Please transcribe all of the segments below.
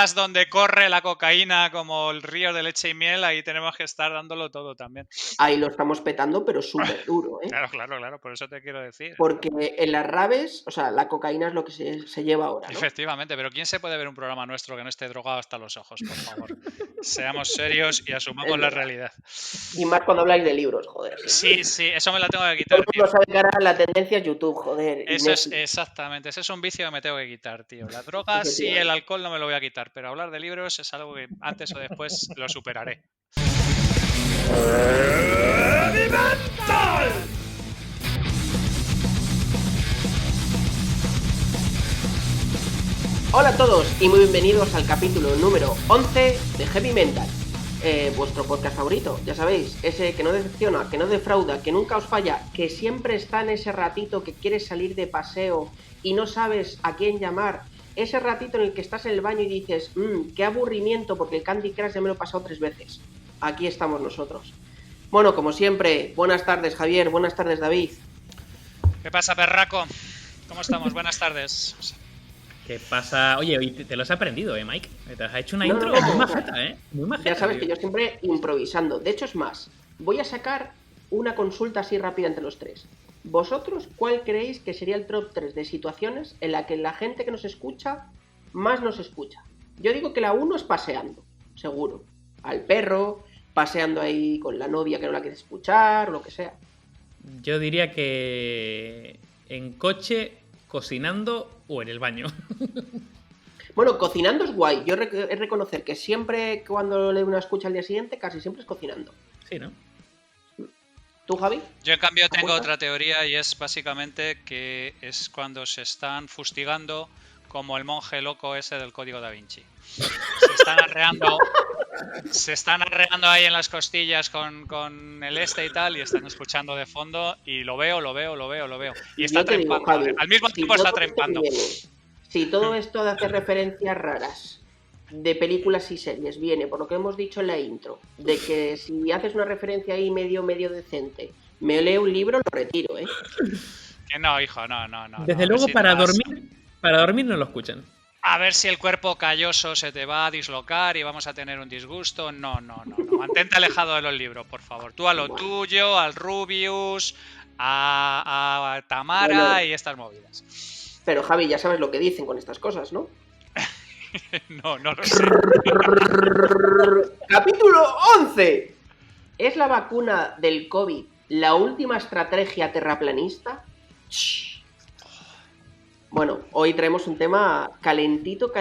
drogas donde corre la cocaína como el río de leche y miel, ahí tenemos que estar dándolo todo también. Ahí lo estamos petando, pero súper duro, ¿eh? Claro, por eso te quiero decir. Porque en las raves, o sea, la cocaína es lo que se lleva ahora, ¿no? Efectivamente, pero ¿quién se puede ver un programa nuestro que no esté drogado hasta los ojos, por favor? Seamos serios y asumamos la realidad. Y más cuando habláis de libros, joder. Sí, eso me la tengo que Todo quitar, el tío. mundo sabe que ahora la tendencia es YouTube, joder. Eso y es, Netflix. exactamente, ese es un vicio que me tengo que quitar, tío. Las drogas y el Efectivamente. alcohol no me lo voy a quitar, pero hablar de libros es algo que antes o después lo superaré. Hola a todos y muy bienvenidos al capítulo número 11 de Heavy Mental. Vuestro podcast favorito, ya sabéis, ese que no decepciona, que no defrauda, que nunca os falla, que siempre está en ese ratito que quieres salir de paseo y no sabes a quién llamar, ese ratito en el que estás en el baño y dices, qué aburrimiento porque el Candy Crush ya me lo he pasado 3 veces. Aquí estamos nosotros. Bueno, como siempre, buenas tardes Javier, buenas tardes David. ¿Qué pasa, perraco? ¿Cómo estamos? Buenas tardes. ¿Qué pasa? Oye, hoy te lo has aprendido, Mike? Te has hecho una No, intro no, muy majeta, Muy majeta. Ya sabes tío. que yo siempre improvisando. De hecho, es más, voy a sacar una consulta así rápida entre los tres. ¿Vosotros cuál creéis que sería el top 3 de situaciones en la que la gente que nos escucha más nos escucha? Yo digo que la 1 es paseando, seguro. Al perro, paseando ahí con la novia que no la quiere escuchar, o lo que sea. Yo diría que en coche, cocinando o en el baño. Bueno, cocinando es guay. Yo he de reconocer que siempre cuando le una escucha al día siguiente, casi siempre es cocinando. Sí, ¿no? ¿Tú, Javi? Yo, en cambio, tengo ¿Apuestas? otra teoría y es básicamente que es cuando se están fustigando como el monje loco ese del Código Da Vinci. Se están arreando ahí en las costillas con el y tal, y están escuchando de fondo, y lo veo. Y está Yo te digo, trempando, Javi, al mismo si tiempo todo está esto trempando. viene, si todo esto de hacer referencias raras de películas y series viene por lo que hemos dicho en la intro, de que si haces una referencia ahí medio decente, me leo un libro, lo retiro, ¿eh? Que no, hijo, no. Desde luego, para dormir no lo escuchan. A ver si el cuerpo calloso se te va a dislocar y vamos a tener un disgusto. No. Mantente alejado de los libros, por favor. Tú a lo tuyo, al Rubius, a Tamara Bueno, y estas movidas. pero Javi, ya sabes lo que dicen con estas cosas, ¿no? No lo sé. Capítulo 11. ¿Es la vacuna del COVID la última estrategia terraplanista? Bueno, hoy traemos un tema calentito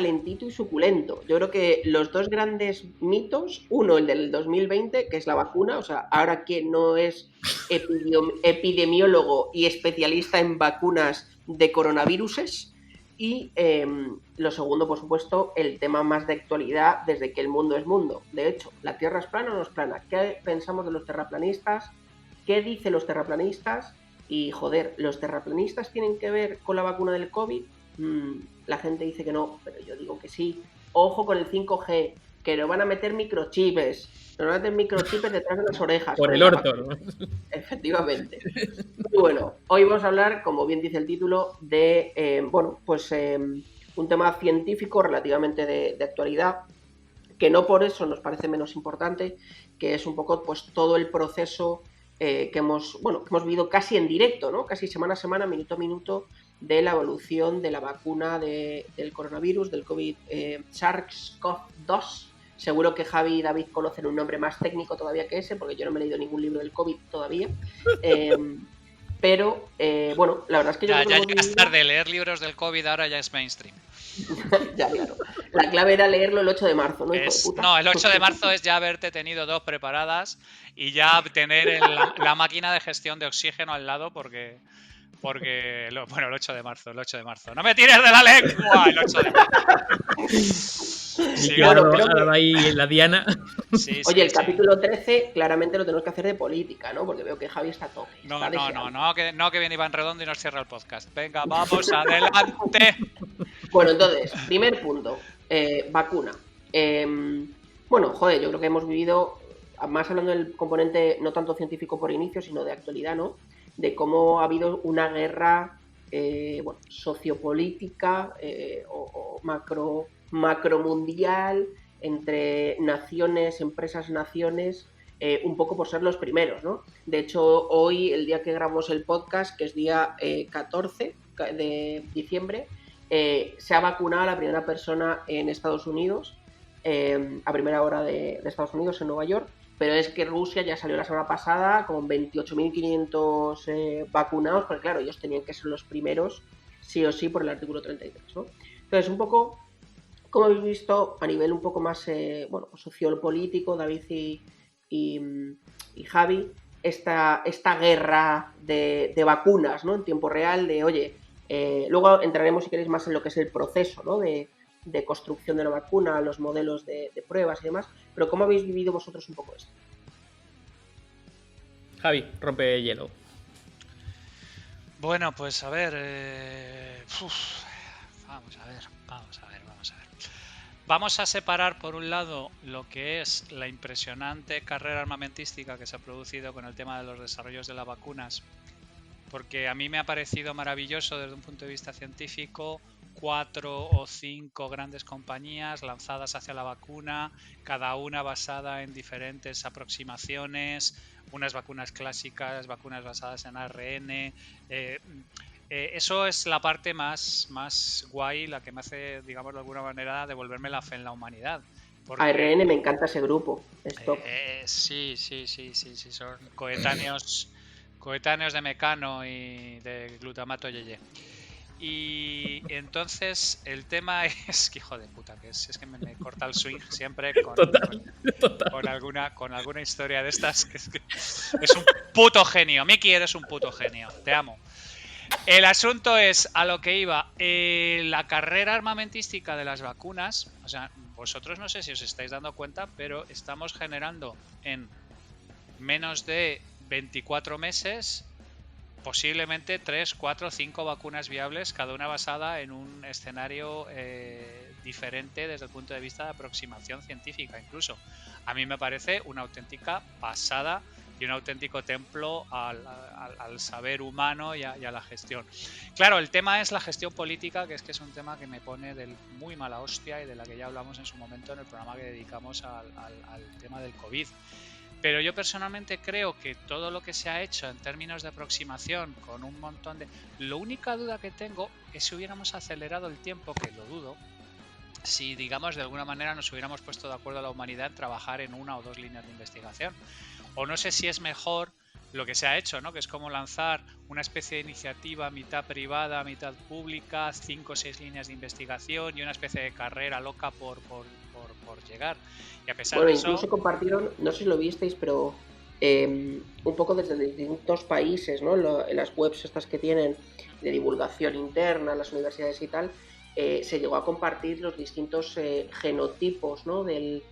y suculento. Yo creo que los dos grandes mitos, uno el del 2020, que es la vacuna, o sea, ahora quien no es epidemiólogo y especialista en vacunas de coronaviruses, y lo segundo, por supuesto, el tema más de actualidad desde que el mundo es mundo. De hecho, ¿la Tierra es plana o no es plana? ¿Qué pensamos de los terraplanistas? ¿Qué dicen los terraplanistas? Y joder, ¿los terraplanistas tienen que ver con la vacuna del COVID? La gente dice que no, pero yo digo que sí. Ojo con el 5G, que nos van a meter microchips. Nos van a meter microchips detrás de las orejas. Por el orto, ¿no? Efectivamente. Y bueno, hoy vamos a hablar, como bien dice el título, de, un tema científico relativamente de actualidad, que no por eso nos parece menos importante, que es un poco pues todo el proceso que hemos vivido casi en directo, ¿no? Casi semana a semana, minuto a minuto, de la evolución de la vacuna del coronavirus, del COVID SARS-CoV-2. Seguro que Javi y David conocen un nombre más técnico todavía que ese, porque yo no me he leído ningún libro del COVID todavía. Pero, la verdad es que yo Ya creo que llegas tarde. Leer libros del COVID ahora ya es mainstream. Ya, claro. La clave era leerlo el 8 de marzo, ¿no, hijo de puta? No, el 8 de marzo es ya haberte tenido 2 preparadas y ya tener la máquina de gestión de oxígeno al lado porque el 8 de marzo. ¡No me tires de la lengua! El 8 de marzo. Ahora ahí la diana. Sí, oye, el capítulo 13 claramente lo tenemos que hacer de política, ¿no? Porque veo que Javi está a tope. No, que viene Iván Redondo y nos cierra el podcast. Venga, vamos, adelante. Bueno, entonces, primer punto, vacuna. Yo creo que hemos vivido, más hablando del componente no tanto científico por inicio, sino de actualidad, ¿no? De cómo ha habido una guerra sociopolítica o macro macromundial entre naciones, empresas, naciones, un poco por ser los primeros, ¿no? De hecho, hoy, el día que grabamos el podcast, que es día 14 de diciembre, se ha vacunado a la primera persona en Estados Unidos, a primera hora de Estados Unidos, en Nueva York, pero es que Rusia ya salió la semana pasada con 28.500 vacunados, porque claro, ellos tenían que ser los primeros, sí o sí, por el artículo 33, ¿no? Entonces, un poco, como habéis visto, a nivel un poco más sociopolítico, David y Javi, esta guerra de vacunas, ¿no? En tiempo real, de, oye, luego entraremos, si queréis, más en lo que es el proceso, ¿no? De construcción de la vacuna, los modelos de pruebas y demás, pero ¿cómo habéis vivido vosotros un poco esto? Javi, rompe hielo. Bueno, pues a ver, vamos a ver. Vamos a separar por un lado lo que es la impresionante carrera armamentística que se ha producido con el tema de los desarrollos de las vacunas, porque a mí me ha parecido maravilloso desde un punto de vista científico 4 o 5 grandes compañías lanzadas hacia la vacuna, cada una basada en diferentes aproximaciones, unas vacunas clásicas, vacunas basadas en ARN. Eso es la parte más guay, la que me hace, digamos, de alguna manera devolverme la fe en la humanidad. Porque, ARN, me encanta ese grupo. Sí, son coetáneos de Mecano y de glutamato yeye. Y entonces el tema es que, hijo de puta, que es que me corta el swing siempre con alguna historia de estas, que es un puto genio. Miki, eres un puto genio, te amo. El asunto es a lo que iba. La carrera armamentística de las vacunas, o sea, vosotros no sé si os estáis dando cuenta, pero estamos generando en menos de 24 meses posiblemente 3, 4, 5 vacunas viables, cada una basada en un escenario diferente desde el punto de vista de aproximación científica incluso. A mí me parece una auténtica pasada y un auténtico templo al saber humano y a la gestión. Claro, el tema es la gestión política, que es un tema que me pone de muy mala hostia y de la que ya hablamos en su momento en el programa que dedicamos al tema del COVID. Pero yo personalmente creo que todo lo que se ha hecho en términos de aproximación con un montón de... La única duda que tengo es si hubiéramos acelerado el tiempo, que lo dudo, si, digamos, de alguna manera nos hubiéramos puesto de acuerdo a la humanidad en trabajar en 1 o 2 líneas de investigación. O no sé si es mejor lo que se ha hecho, ¿no? Que es como lanzar una especie de iniciativa mitad privada, mitad pública, 5 o 6 líneas de investigación y una especie de carrera loca por llegar. Y a pesar de eso... incluso compartieron, no sé si lo visteis, pero un poco desde distintos países, ¿no? En las webs estas que tienen de divulgación interna, las universidades y tal, se llegó a compartir los distintos genotipos, ¿no? del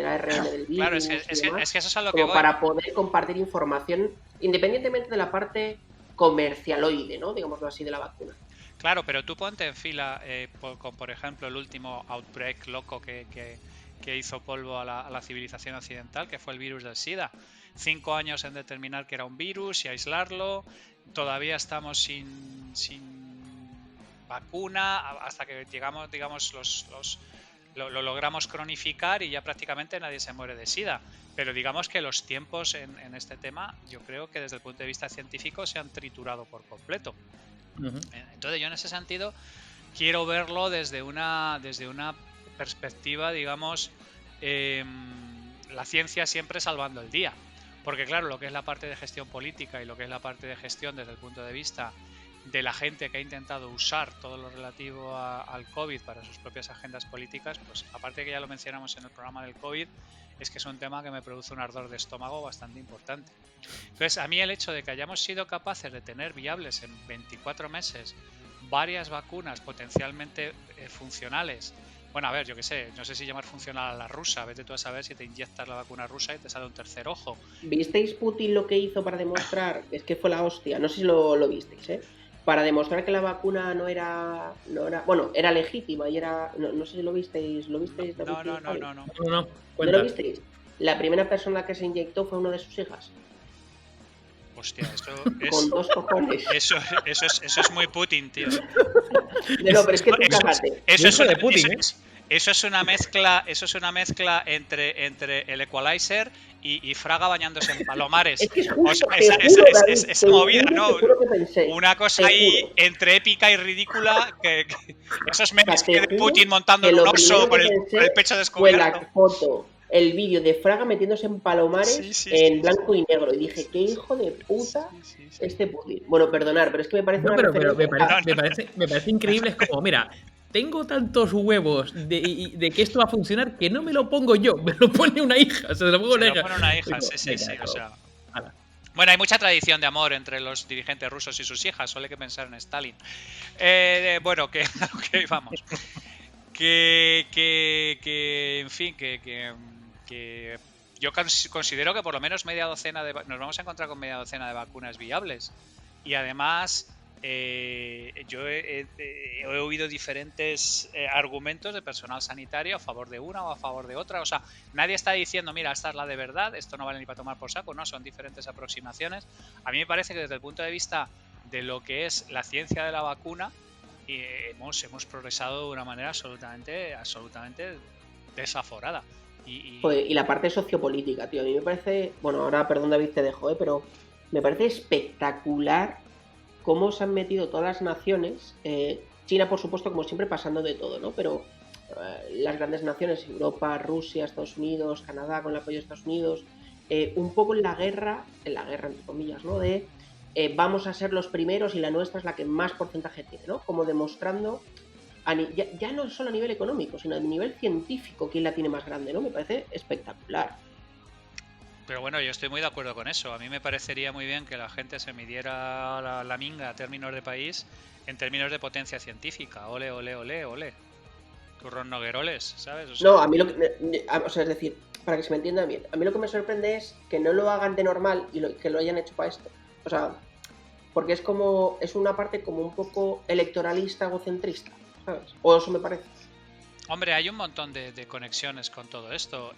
ARN del virus. Claro, es que eso es a lo que voy. Para poder compartir información independientemente de la parte comercialoide, ¿no? Digámoslo así, de la vacuna. Claro, pero tú ponte en fila con, por ejemplo, el último outbreak loco que hizo polvo a la civilización occidental, que fue el virus del SIDA. 5 años en determinar que era un virus y aislarlo. Todavía estamos sin vacuna hasta que llegamos, digamos, lo logramos cronificar y ya prácticamente nadie se muere de SIDA. Pero digamos que los tiempos en este tema, yo creo que desde el punto de vista científico se han triturado por completo. Entonces yo en ese sentido quiero verlo desde una perspectiva, digamos, la ciencia siempre salvando el día. Porque claro, lo que es la parte de gestión política y lo que es la parte de gestión desde el punto de vista de la gente que ha intentado usar todo lo relativo al COVID para sus propias agendas políticas, pues aparte que ya lo mencionamos en el programa del COVID, es que es un tema que me produce un ardor de estómago bastante importante. Entonces, a mí el hecho de que hayamos sido capaces de tener viables en 24 meses varias vacunas potencialmente funcionales, bueno, a ver, yo qué sé, no sé si llamar funcional a la rusa, vete tú a saber si te inyectas la vacuna rusa y te sale un tercer ojo. ¿Visteis Putin lo que hizo para demostrar? Es que fue la hostia, no sé si lo visteis, ¿eh? Para demostrar que la vacuna no era bueno, era legítima y era... No sé si lo visteis. No. ¿No lo visteis? La primera persona que se inyectó fue una de sus hijas. Hostia, Con 2 cojones. eso es muy Putin, tío. No, pero es que tú cágate. Eso es una mezcla entre el Equalizer y Fraga bañándose en Palomares. Es que es justo, Esa movida, ¿no? Pensé, una cosa ahí entre épica y ridícula que esos memes que de Putin montando en un oso con el pecho descubierto. Fue la foto, el vídeo de Fraga metiéndose en Palomares en blanco y negro. Y dije, qué hijo de puta este Putin. Bueno, perdonar, pero es que me parece me parece increíble. Es como, mira, tengo tantos huevos de que esto va a funcionar que no me lo pongo yo, me lo pone una hija. Se lo pone una hija. Sí. O sea. Bueno, hay mucha tradición de amor entre los dirigentes rusos y sus hijas, solo hay que pensar en Stalin. Bueno, que vamos. En fin, que yo considero que por lo menos nos vamos a encontrar con media docena de vacunas viables. Y además, yo he oído diferentes argumentos de personal sanitario a favor de una o a favor de otra. O sea, nadie está diciendo, mira, esta es la de verdad, esto no vale ni para tomar por saco, no, son diferentes aproximaciones. A mí me parece que desde el punto de vista de lo que es la ciencia de la vacuna, hemos progresado de una manera absolutamente desaforada. Y la parte sociopolítica, tío, a mí me parece, bueno, ahora perdón David te dejo, pero me parece espectacular cómo se han metido todas las naciones, China por supuesto como siempre pasando de todo, ¿no? Pero las grandes naciones, Europa, Rusia, Estados Unidos, Canadá con el apoyo de Estados Unidos, un poco en la guerra entre comillas, ¿no? De vamos a ser los primeros y la nuestra es la que más porcentaje tiene, ¿no? Como demostrando ya no solo a nivel económico, sino a nivel científico quién la tiene más grande, ¿no? Me parece espectacular. Pero bueno, yo estoy muy de acuerdo con eso. A mí me parecería muy bien que la gente se midiera la minga a términos de país en términos de potencia científica. Ole, ole, ole, ole. Turrón nogueroles, ¿sabes? O sea, no, a mí es decir, para que se me entienda bien, a mí lo que me sorprende es que no lo hagan de normal y que lo hayan hecho para esto. O sea, porque es una parte como un poco electoralista, egocentrista, ¿sabes? O eso me parece. Hombre, hay un montón de conexiones con todo esto.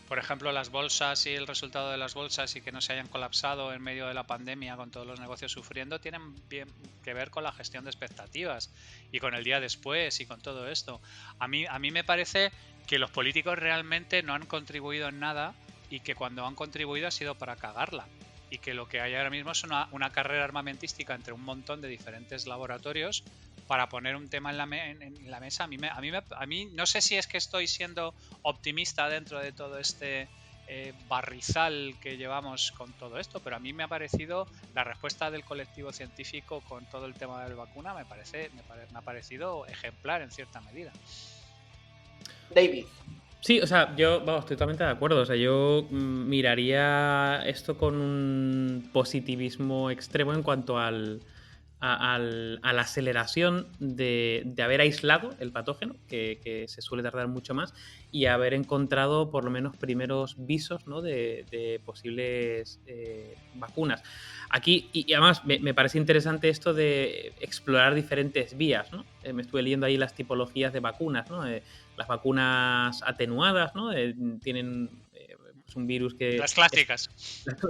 Por ejemplo, las bolsas y el resultado de las bolsas y que no se hayan colapsado en medio de la pandemia con todos los negocios sufriendo tienen bien que ver con la gestión de expectativas y con el día después y con todo esto. A mí me parece que los políticos realmente no han contribuido en nada y que cuando han contribuido ha sido para cagarla. Y que lo que hay ahora mismo es una carrera armamentística entre un montón de diferentes laboratorios para poner un tema en la mesa. A mí no sé si es que estoy siendo optimista dentro de todo este barrizal que llevamos con todo esto, pero a mí me ha parecido la respuesta del colectivo científico con todo el tema de la vacuna me ha parecido ejemplar en cierta medida. David. Sí, o sea, yo estoy totalmente de acuerdo. O sea, yo miraría esto con un positivismo extremo en cuanto a la aceleración de haber aislado el patógeno, que se suele tardar mucho más, y haber encontrado por lo menos primeros visos, ¿no? de posibles vacunas. Aquí, y además me parece interesante esto de explorar diferentes vías, ¿no? Me estuve leyendo ahí las tipologías de vacunas, ¿no? Las vacunas atenuadas, ¿no? Tienen pues un virus que... Las clásicas.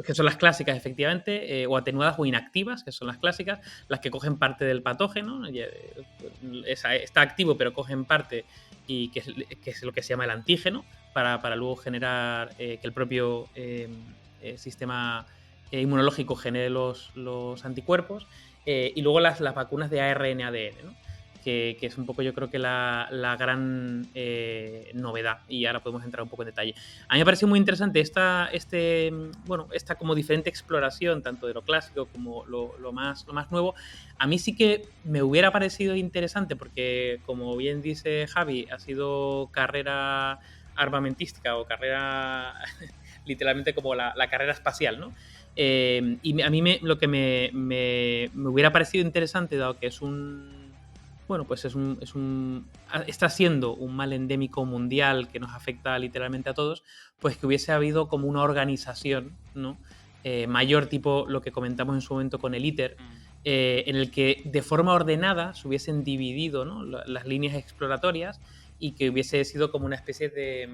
Que son las clásicas, efectivamente, o atenuadas o inactivas, que son las clásicas, las que cogen parte del patógeno. Está activo, pero cogen parte, y que es lo que se llama el antígeno, para luego generar que el propio sistema inmunológico genere los anticuerpos. Y luego las vacunas de ARN-ADN, ¿no? Que es un poco, yo creo que la gran novedad, y ahora podemos entrar un poco en detalle. A mí me parece muy interesante esta como diferente exploración, tanto de lo clásico como lo más nuevo. A mí sí que me hubiera parecido interesante, porque como bien dice Javi, ha sido carrera armamentística o carrera literalmente como la carrera espacial, ¿no? Y a mí lo que me hubiera parecido interesante, dado que está siendo un mal endémico mundial que nos afecta literalmente a todos, pues que hubiese habido como una organización, ¿no? Mayor, tipo lo que comentamos en su momento con el ITER, en el que de forma ordenada se hubiesen dividido, ¿no? las líneas exploratorias, y que hubiese sido como una especie de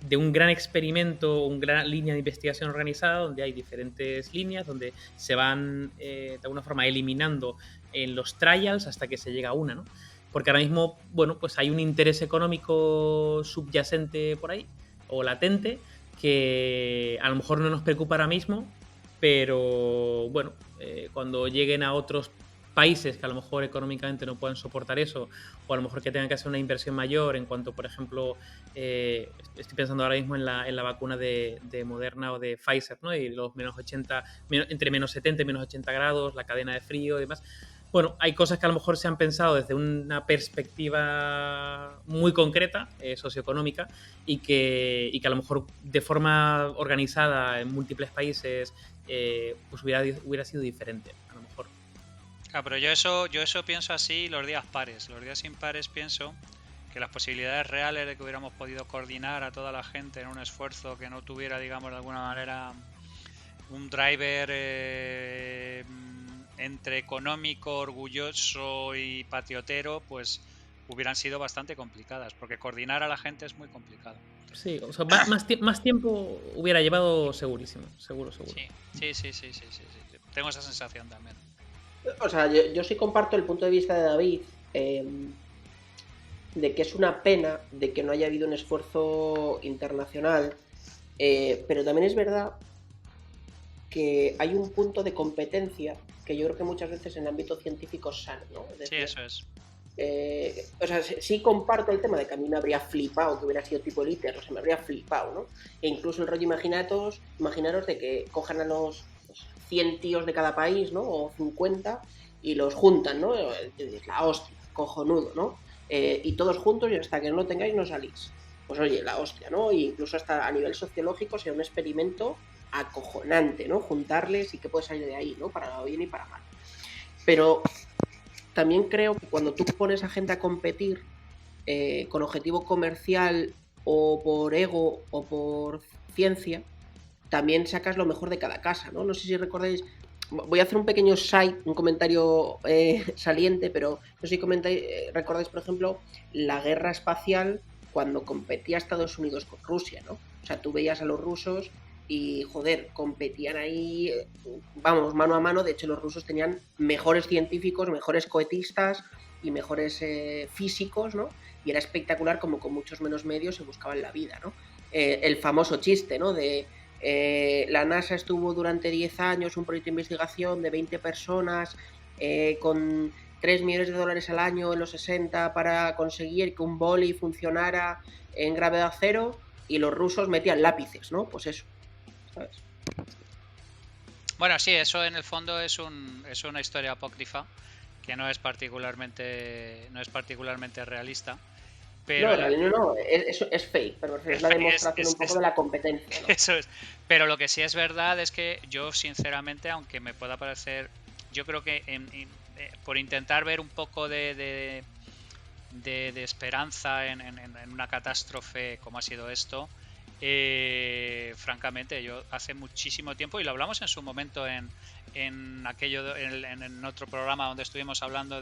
de un gran experimento, una gran línea de investigación organizada, donde hay diferentes líneas, donde se van de alguna forma eliminando en los trials hasta que se llega a una, ¿no? Porque ahora mismo, bueno, pues hay un interés económico subyacente por ahí, o latente, que a lo mejor no nos preocupa ahora mismo, pero bueno, cuando lleguen a otros países que a lo mejor económicamente no puedan soportar eso, o a lo mejor que tengan que hacer una inversión mayor en cuanto, por ejemplo, estoy pensando ahora mismo en la vacuna de Moderna o de Pfizer, ¿no? Y los menos 80, entre menos 70 y menos 80 grados, la cadena de frío y demás. Bueno, hay cosas que a lo mejor se han pensado desde una perspectiva muy concreta, socioeconómica, y que a lo mejor de forma organizada en múltiples países pues hubiera sido diferente, a lo mejor. Claro, pero yo eso pienso así los días pares. Los días impares pienso que las posibilidades reales de que hubiéramos podido coordinar a toda la gente en un esfuerzo que no tuviera, digamos, de alguna manera un driver entre económico, orgulloso y patriotero, pues hubieran sido bastante complicadas, porque coordinar a la gente es muy complicado. Sí, o sea, más tiempo hubiera llevado segurísimo, seguro. Sí. Tengo esa sensación también. O sea, yo sí comparto el punto de vista de David, de que es una pena de que no haya habido un esfuerzo internacional, pero también es verdad que hay un punto de competencia que yo creo que muchas veces en el ámbito científico es sano, ¿no? Es decir, sí, eso es. O sea, sí comparto el tema de que a mí me habría flipado que hubiera sido tipo el ITER, o sea, me habría flipado, ¿no? E incluso el rollo imaginaros de que cojan a los 100 tíos de cada país, ¿no? O 50 y los juntan, ¿no? Es la hostia, cojonudo, ¿no? Y todos juntos y hasta que no lo tengáis no salís. Pues oye, la hostia, ¿no? E incluso hasta a nivel sociológico sería un experimento acojonante, ¿no? Juntarles y qué puede salir de ahí, ¿no? Para bien y para mal. Pero también creo que cuando tú pones a gente a competir con objetivo comercial o por ego o por ciencia, también sacas lo mejor de cada casa, ¿no? No sé si recordáis, voy a hacer un pequeño un comentario saliente, pero no sé si recordáis, por ejemplo, la guerra espacial cuando competía Estados Unidos con Rusia, ¿no? O sea, tú veías a los rusos y, joder, competían ahí, vamos, mano a mano. De hecho, los rusos tenían mejores científicos, mejores cohetistas y mejores físicos, ¿no? Y era espectacular como con muchos menos medios se buscaban la vida, ¿no? El famoso chiste, ¿no? De la NASA estuvo durante 10 años, un proyecto de investigación de 20 personas con 3 millones de dólares al año en los 60 para conseguir que un boli funcionara en gravedad cero, y los rusos metían lápices, ¿no? Pues eso, ¿sabes? Bueno, sí, eso en el fondo es una historia apócrifa que no es particularmente realista. Pero no, es fake, pero es la demostración un poco de la competencia, ¿no? Eso es. Pero lo que sí es verdad es que yo, sinceramente, aunque me pueda parecer, yo creo que por intentar ver un poco de esperanza en una catástrofe como ha sido esto, francamente, yo hace muchísimo tiempo, y lo hablamos en su momento en otro programa donde estuvimos hablando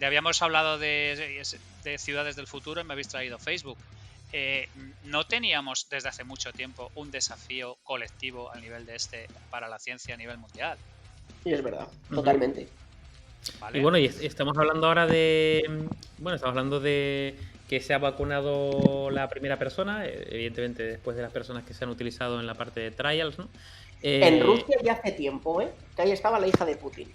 habíamos hablado de ciudades del futuro y me habéis traído Facebook. No teníamos desde hace mucho tiempo un desafío colectivo al nivel para la ciencia a nivel mundial. Sí, es verdad, totalmente. ¿Vale? Y bueno, y estamos hablando ahora estamos hablando de que se ha vacunado la primera persona, evidentemente después de las personas que se han utilizado en la parte de trials, ¿no? En Rusia ya hace tiempo, que ahí estaba la hija de Putin.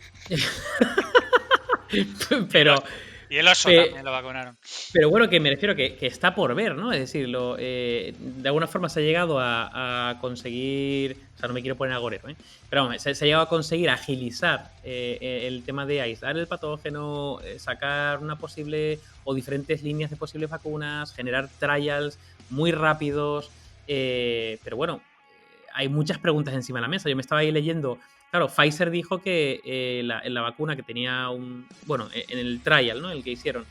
Pero y el oso también lo vacunaron. Pero bueno, que me refiero que está por ver, ¿no? Es decir, de alguna forma se ha llegado a conseguir, o sea, no me quiero poner agorero, pero vamos, se ha llegado a conseguir agilizar el tema de aislar el patógeno, sacar una posible o diferentes líneas de posibles vacunas, generar trials muy rápidos, pero bueno, hay muchas preguntas encima de la mesa. Yo me estaba ahí leyendo. Claro, Pfizer dijo que la vacuna que tenía en el trial, ¿no? El que hicieron,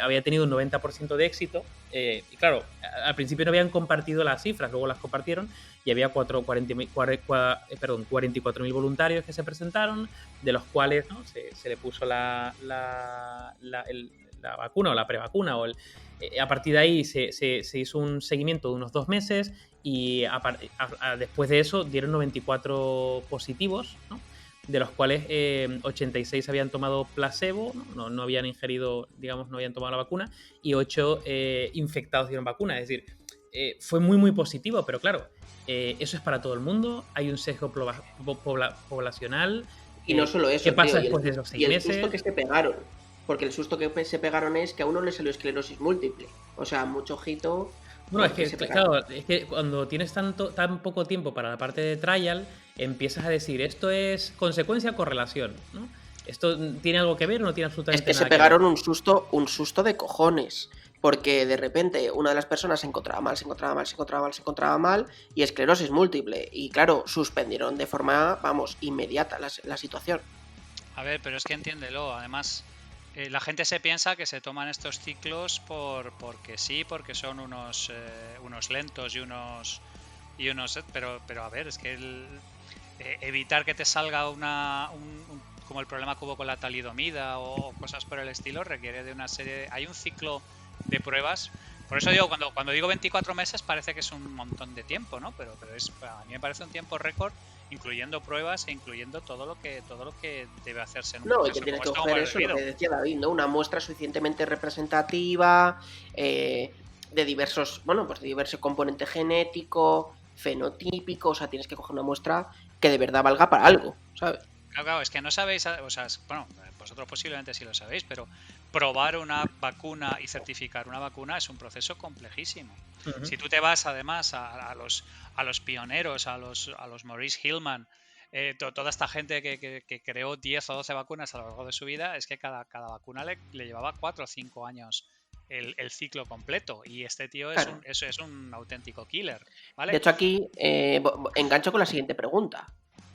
había tenido un 90% de éxito. Y claro, al principio no habían compartido las cifras, luego las compartieron y había 44.000 voluntarios que se presentaron, de los cuales, ¿no? se le puso la la vacuna o la prevacuna. A partir de ahí se hizo un seguimiento de unos 2 meses y después de eso dieron 94 positivos, ¿no? De los cuales 86 habían tomado placebo, no habían ingerido, digamos, no habían tomado la vacuna, y 8 infectados dieron vacuna. Es decir, fue muy, muy positivo, pero claro, eso es para todo el mundo, hay un sesgo poblacional. Y no solo eso, ¿qué pasa tío, después de esos 6 meses? Y el susto que se pegaron. Porque el susto que se pegaron es que a uno le salió esclerosis múltiple. O sea, mucho ojito. Bueno, es que cuando tienes tan poco tiempo para la parte de trial, empiezas a decir, esto es consecuencia o correlación, ¿no? ¿Esto tiene algo que ver o no tiene absolutamente nada que ver? Es que se pegaron un susto de cojones. Porque de repente una de las personas se encontraba mal, y esclerosis múltiple. Y claro, suspendieron de forma, vamos, inmediata la situación. A ver, pero es que entiéndelo, además... la gente se piensa que se toman estos ciclos porque sí, porque son unos lentos y unos pero a ver, es que evitar que te salga como el problema que hubo con la talidomida o cosas por el estilo requiere de una serie hay un ciclo de pruebas. Por eso digo, cuando digo 24 meses parece que es un montón de tiempo, ¿no? Pero a mí me parece un tiempo récord, incluyendo pruebas e incluyendo todo lo que debe hacerse en un proceso. No, y que tienes que coger eso, lo que decía David, ¿no? Una muestra suficientemente representativa de diversos, bueno, pues de diverso componente genético, fenotípico, o sea, tienes que coger una muestra que de verdad valga para algo, ¿sabes? Claro, es que no sabéis, o sea, bueno, vosotros posiblemente sí lo sabéis, pero probar una vacuna y certificar una vacuna es un proceso complejísimo. Uh-huh. Si tú te vas además a los pioneros, a los Maurice Hillman, toda esta gente que creó 10 o 12 vacunas a lo largo de su vida, es que cada vacuna le llevaba 4 o 5 años el ciclo completo, y este tío es un auténtico killer, ¿vale? De hecho, aquí engancho con la siguiente pregunta.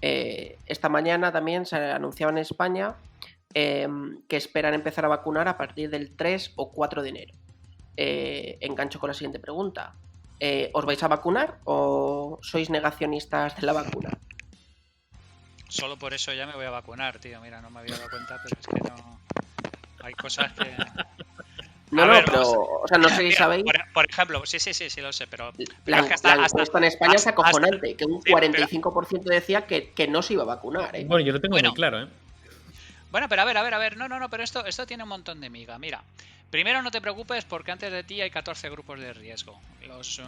Esta mañana también se anunciaba en España que esperan empezar a vacunar a partir del 3 o 4 de enero. Engancho con la siguiente pregunta. ¿Os vais a vacunar o sois negacionistas de la vacuna? Solo por eso ya me voy a vacunar, tío. Mira, no me había dado cuenta, pero es que no... Hay cosas que... o sea, no sé si sabéis... Por ejemplo, sí lo sé, pero... La encuesta en España es acojonante, que un 45% decía que no se iba a vacunar, ¿eh? Bueno, yo lo tengo muy claro, ¿eh? Bueno, pero a ver, no, pero esto tiene un montón de miga. Mira, primero no te preocupes porque antes de ti hay 14 grupos de riesgo. Los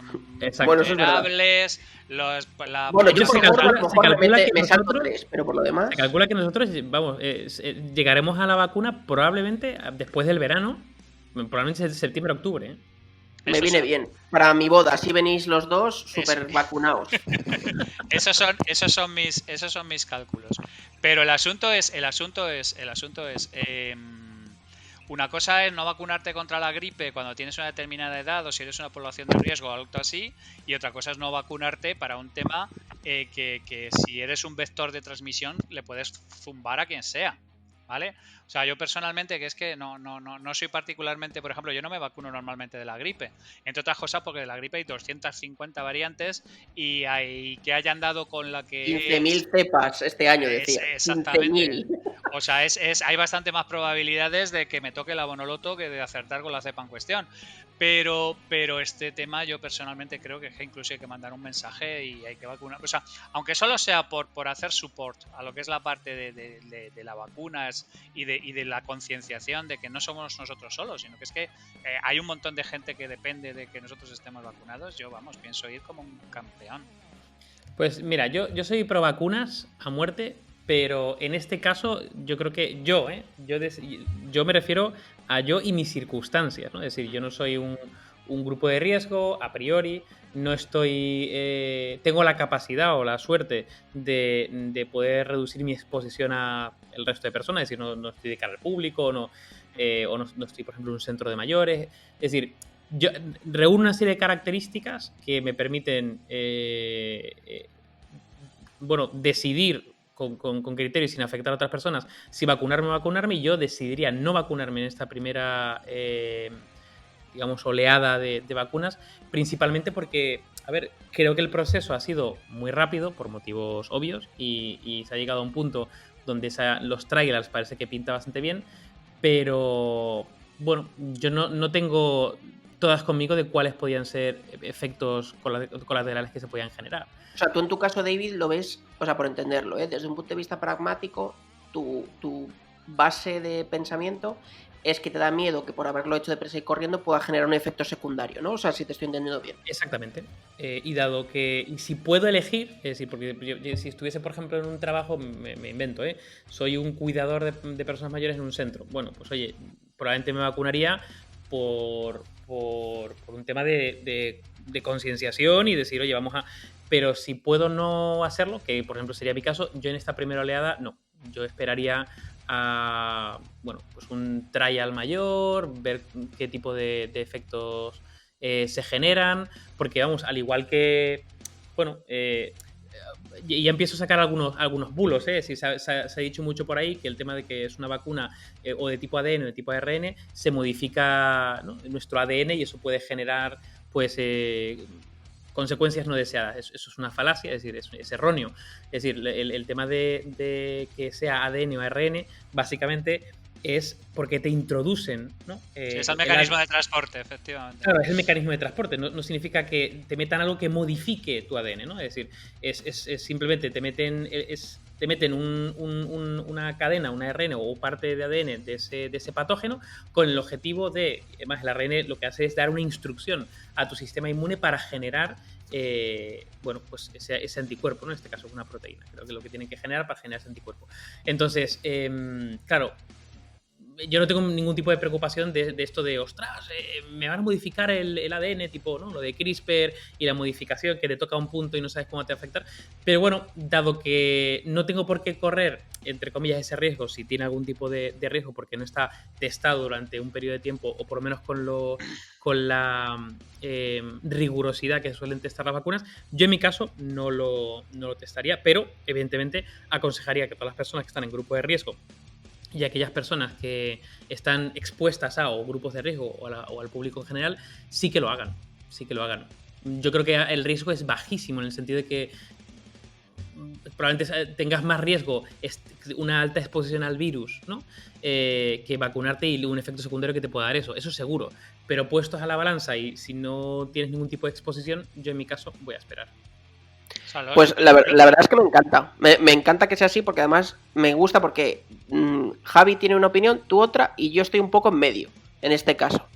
vulnerables, Bueno, yo se calcula que me salto 3, pero por lo demás... Se calcula que nosotros, vamos, llegaremos a la vacuna probablemente después del verano, probablemente septiembre-octubre, ¿eh? Me viene bien. Para mi boda, si venís los dos, súper vacunados. Esos son mis cálculos. Pero el asunto es una cosa es no vacunarte contra la gripe cuando tienes una determinada edad o si eres una población de riesgo o algo así, y otra cosa es no vacunarte para un tema que si eres un vector de transmisión le puedes zumbar a quien sea, ¿vale? O sea, yo personalmente, que es que no soy particularmente, por ejemplo, yo no me vacuno normalmente de la gripe, entre otras cosas porque de la gripe hay 250 variantes y hay que hayan dado con la que... 15.000 cepas este año, decía. Exactamente. O sea, hay bastante más probabilidades de que me toque la bonoloto que de acertar con la cepa en cuestión. Pero este tema yo personalmente creo que incluso hay que mandar un mensaje y hay que vacunar. O sea, aunque solo sea por hacer support a lo que es la parte de las vacunas y de la concienciación de que no somos nosotros solos, sino que es que hay un montón de gente que depende de que nosotros estemos vacunados. Yo, pienso ir como un campeón. Pues mira, yo soy pro vacunas a muerte, pero en este caso yo creo que yo me refiero a yo y mis circunstancias, ¿no? Es decir, yo no soy un grupo de riesgo a priori, no estoy tengo la capacidad o la suerte de poder reducir mi exposición a el resto de personas, es decir, no estoy de cara al público, o no estoy, por ejemplo, en un centro de mayores, es decir, yo reúno una serie de características que me permiten decidir con criterios sin afectar a otras personas si vacunarme o vacunarme, y yo decidiría no vacunarme en esta primera oleada de vacunas, principalmente porque, creo que el proceso ha sido muy rápido por motivos obvios y se ha llegado a un punto donde los trailers parece que pinta bastante bien, pero Bueno, yo no tengo todas conmigo de cuáles podían ser efectos colaterales que se podían generar. O sea, tú en tu caso, David, lo ves, o sea, por entenderlo, desde un punto de vista pragmático, tu base de pensamiento es que te da miedo que por haberlo hecho deprisa y corriendo pueda generar un efecto secundario, ¿no? O sea, si te estoy entendiendo bien. Exactamente. Y dado que, y si puedo elegir, es decir, porque si estuviese, por ejemplo, en un trabajo, me invento, soy un cuidador de personas mayores en un centro. Bueno, pues oye, probablemente me vacunaría por un tema de concienciación y decir, oye, vamos a... Pero si puedo no hacerlo, que por ejemplo sería mi caso, yo en esta primera oleada no. Yo esperaría a, bueno, pues un trial mayor, ver qué tipo de efectos se generan, porque vamos, al igual que, bueno, ya empiezo a sacar algunos bulos, ¿eh? Se ha dicho mucho por ahí que el tema de que es una vacuna o de tipo ADN o de tipo ARN se modifica, ¿no?, nuestro ADN y eso puede generar, pues, consecuencias no deseadas. Eso es una falacia, es decir, es erróneo. Es decir, el tema de que sea ADN o ARN, básicamente es porque te introducen, ¿no? Sí, es el mecanismo de transporte, efectivamente. Claro, es el mecanismo de transporte, no significa que te metan algo que modifique tu ADN, ¿no? Es decir, es simplemente te meten una cadena, una ARN o parte de ADN de ese patógeno con el objetivo de, además el ARN lo que hace es dar una instrucción a tu sistema inmune para generar, bueno, pues ese anticuerpo, ¿no? En este caso es una proteína, creo que es lo que tienen que generar para generar ese anticuerpo. Entonces, claro, yo no tengo ningún tipo de preocupación de esto de, ostras, me van a modificar el ADN, tipo, ¿no?, lo de CRISPR y la modificación que te toca un punto y no sabes cómo te va a afectar. Pero bueno, dado que no tengo por qué correr, entre comillas, ese riesgo, si tiene algún tipo de riesgo porque no está testado durante un periodo de tiempo, o por lo menos con la rigurosidad que suelen testar las vacunas, yo en mi caso no lo testaría, pero evidentemente aconsejaría que todas las personas que están en grupo de riesgo y aquellas personas que están expuestas a o grupos de riesgo o al público en general, sí que lo hagan, sí que lo hagan. Yo creo que el riesgo es bajísimo en el sentido de que probablemente tengas más riesgo, una alta exposición al virus, ¿no?, que vacunarte y un efecto secundario que te pueda dar eso seguro. Pero puestos a la balanza y si no tienes ningún tipo de exposición, yo en mi caso voy a esperar. Pues la verdad es que me encanta. Me encanta que sea así porque además me gusta porque Javi tiene una opinión, tú otra y yo estoy un poco en medio en este caso.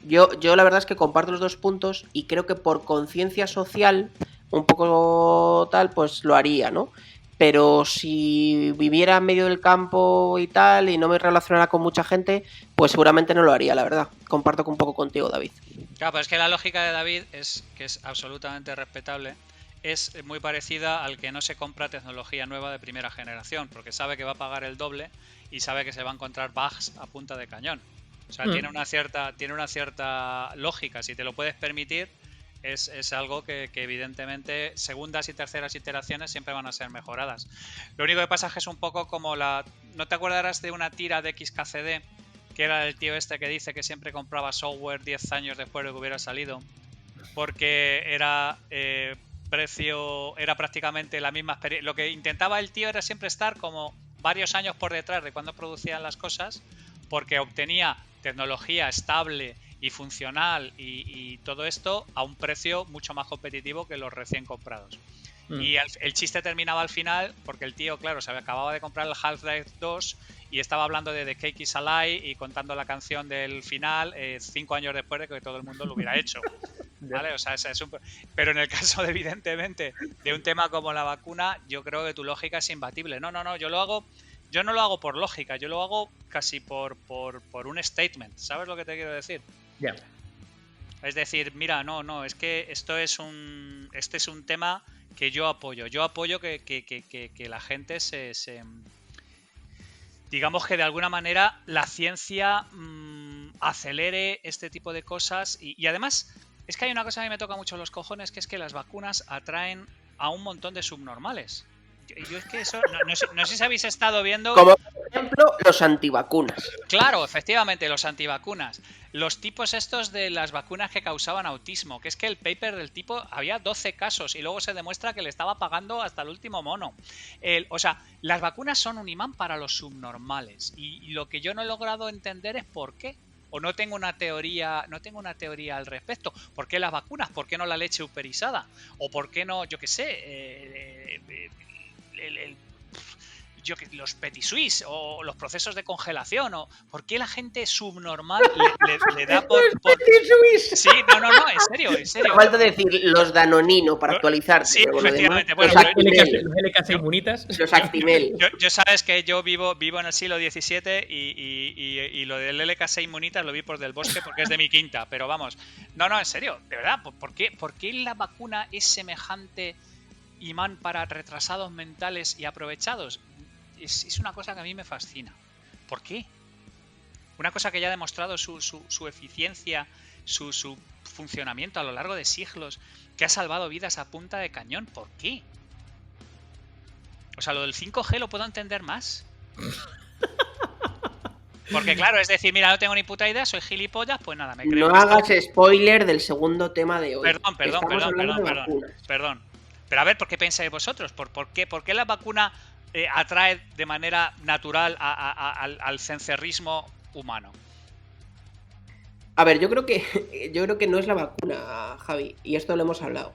Yo la verdad es que comparto los dos puntos y creo que por conciencia social, un poco tal, pues lo haría, ¿no? Pero si viviera en medio del campo y tal y no me relacionara con mucha gente, pues seguramente no lo haría, la verdad. Comparto un poco contigo, David. Claro, pero es que la lógica de David que es absolutamente respetable, es muy parecida al que no se compra tecnología nueva de primera generación, porque sabe que va a pagar el doble y sabe que se va a encontrar bugs a punta de cañón. O sea, tiene una cierta lógica. Si te lo puedes permitir, es algo que evidentemente segundas y terceras iteraciones siempre van a ser mejoradas. Lo único que pasa es que es un poco como ¿no te acordarás de una tira de XKCD? Que era el tío este que dice que siempre compraba software 10 años después de que hubiera salido, porque era precio, era prácticamente la misma experiencia. Lo que intentaba el tío era siempre estar como varios años por detrás de cuando producían las cosas, porque obtenía tecnología estable y funcional y todo esto a un precio mucho más competitivo que los recién comprados. Y el chiste terminaba al final porque el tío, claro, se acababa de comprar el Half-Life 2 y estaba hablando de The Cake is a Lie y contando la canción del final 5 años después de que todo el mundo lo hubiera hecho. ¿Vale? O sea, pero en el caso, evidentemente, de un tema como la vacuna, yo creo que tu lógica es imbatible. No, yo no lo hago por lógica, yo lo hago casi por un statement. ¿Sabes lo que te quiero decir? Ya. Yeah. Es decir, mira, no, es que este es un tema que yo apoyo. Yo apoyo que la gente digamos que de alguna manera la ciencia acelere este tipo de cosas y además es que hay una cosa que me toca mucho los cojones, que es que las vacunas atraen a un montón de subnormales. Yo es que eso, no sé si habéis estado viendo... ¿Cómo ejemplo, los antivacunas. Claro, efectivamente, los antivacunas. Los tipos estos de las vacunas que causaban autismo, que es que el paper del tipo había 12 casos y luego se demuestra que le estaba pagando hasta el último mono. O sea, las vacunas son un imán para los subnormales y lo que yo no he logrado entender es por qué. O no tengo una teoría al respecto. ¿Por qué las vacunas? ¿Por qué no la leche uperizada? ¿O por qué no, yo qué sé, los petit suisse o los procesos de congelación? O ¿por qué la gente subnormal le da por... Sí, no, en serio. Pero falta decir los Danonino para actualizarte. Sí, pero efectivamente. Demás, Bueno, los LK inmunitas. Los Actimel. Yo sabes que yo vivo en el siglo XVII y lo del LK6 Munitas lo vi por del Bosque porque es de mi quinta. Pero vamos, no, en serio, de verdad, ¿por qué la vacuna es semejante imán para retrasados mentales y aprovechados? Es una cosa que a mí me fascina. ¿Por qué? Una cosa que ya ha demostrado su eficiencia, su funcionamiento a lo largo de siglos, que ha salvado vidas a punta de cañón. ¿Por qué? O sea, lo del 5G lo puedo entender más. Porque claro, es decir, mira, no tengo ni puta idea, soy gilipollas, pues nada, me creo. No hagas spoiler del segundo tema de hoy. Perdón. Pero a ver, ¿por qué pensáis vosotros? ¿Por qué la vacuna atrae de manera natural al cencerrismo humano? A ver, yo creo que no es la vacuna, Javi, y esto lo hemos hablado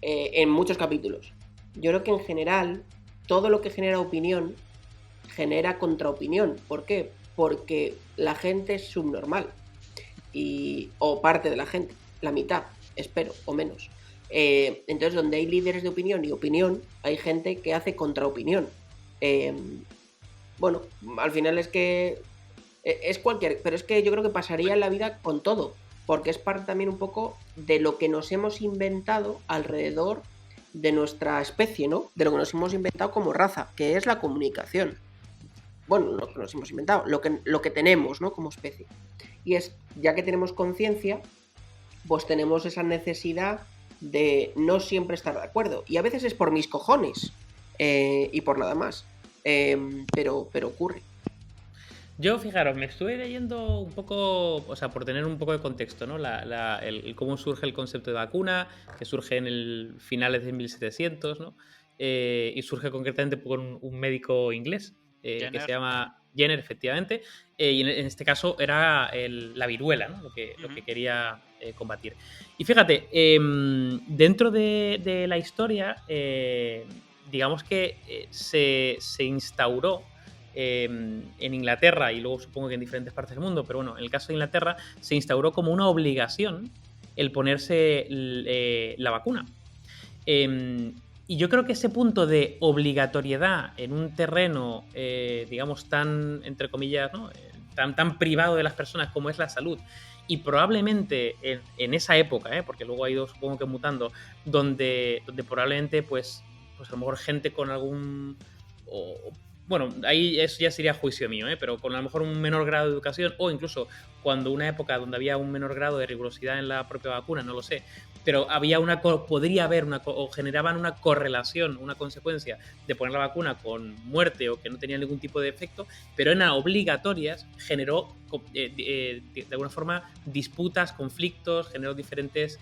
en muchos capítulos. Yo creo que en general todo lo que genera opinión genera contraopinión. ¿Por qué? Porque la gente es subnormal o parte de la gente, la mitad, espero, o menos. Entonces, donde hay líderes de opinión y opinión, hay gente que hace contraopinión. Bueno, al final es que es cualquier... Pero es que yo creo que pasaría en la vida con todo, porque es parte también un poco de lo que nos hemos inventado alrededor de nuestra especie, ¿no? De lo que nos hemos inventado como raza, que es la comunicación. Bueno, lo que nos hemos inventado, lo que tenemos, ¿no? Como especie. Y es, ya que tenemos conciencia, pues tenemos esa necesidad de no siempre estar de acuerdo. Y a veces es por mis cojones y por nada más. Pero ocurre. Yo, fijaros, me estuve leyendo un poco, o sea, por tener un poco de contexto, ¿no? Cómo surge el concepto de vacuna, que surge en el finales de 1700, ¿no? Y surge concretamente por un médico inglés que se llama Jenner, efectivamente, y en este caso era la viruela, ¿no? Lo que quería combatir. Y fíjate, dentro de la historia, digamos que se instauró en Inglaterra y luego supongo que en diferentes partes del mundo, pero bueno, en el caso de Inglaterra se instauró como una obligación el ponerse la vacuna. Y yo creo que ese punto de obligatoriedad en un terreno, digamos, tan, entre comillas, ¿no? tan privado de las personas como es la salud, y probablemente en esa época, porque luego ha ido, supongo que mutando, donde probablemente, pues a lo mejor gente con algún... bueno, ahí eso ya sería juicio mío, pero con a lo mejor un menor grado de educación, o incluso cuando una época donde había un menor grado de rigurosidad en la propia vacuna, no lo sé, pero podría haber o generaban una correlación, una consecuencia de poner la vacuna con muerte o que no tenía ningún tipo de efecto, pero eran obligatorias, generó de alguna forma disputas, conflictos, generó diferentes,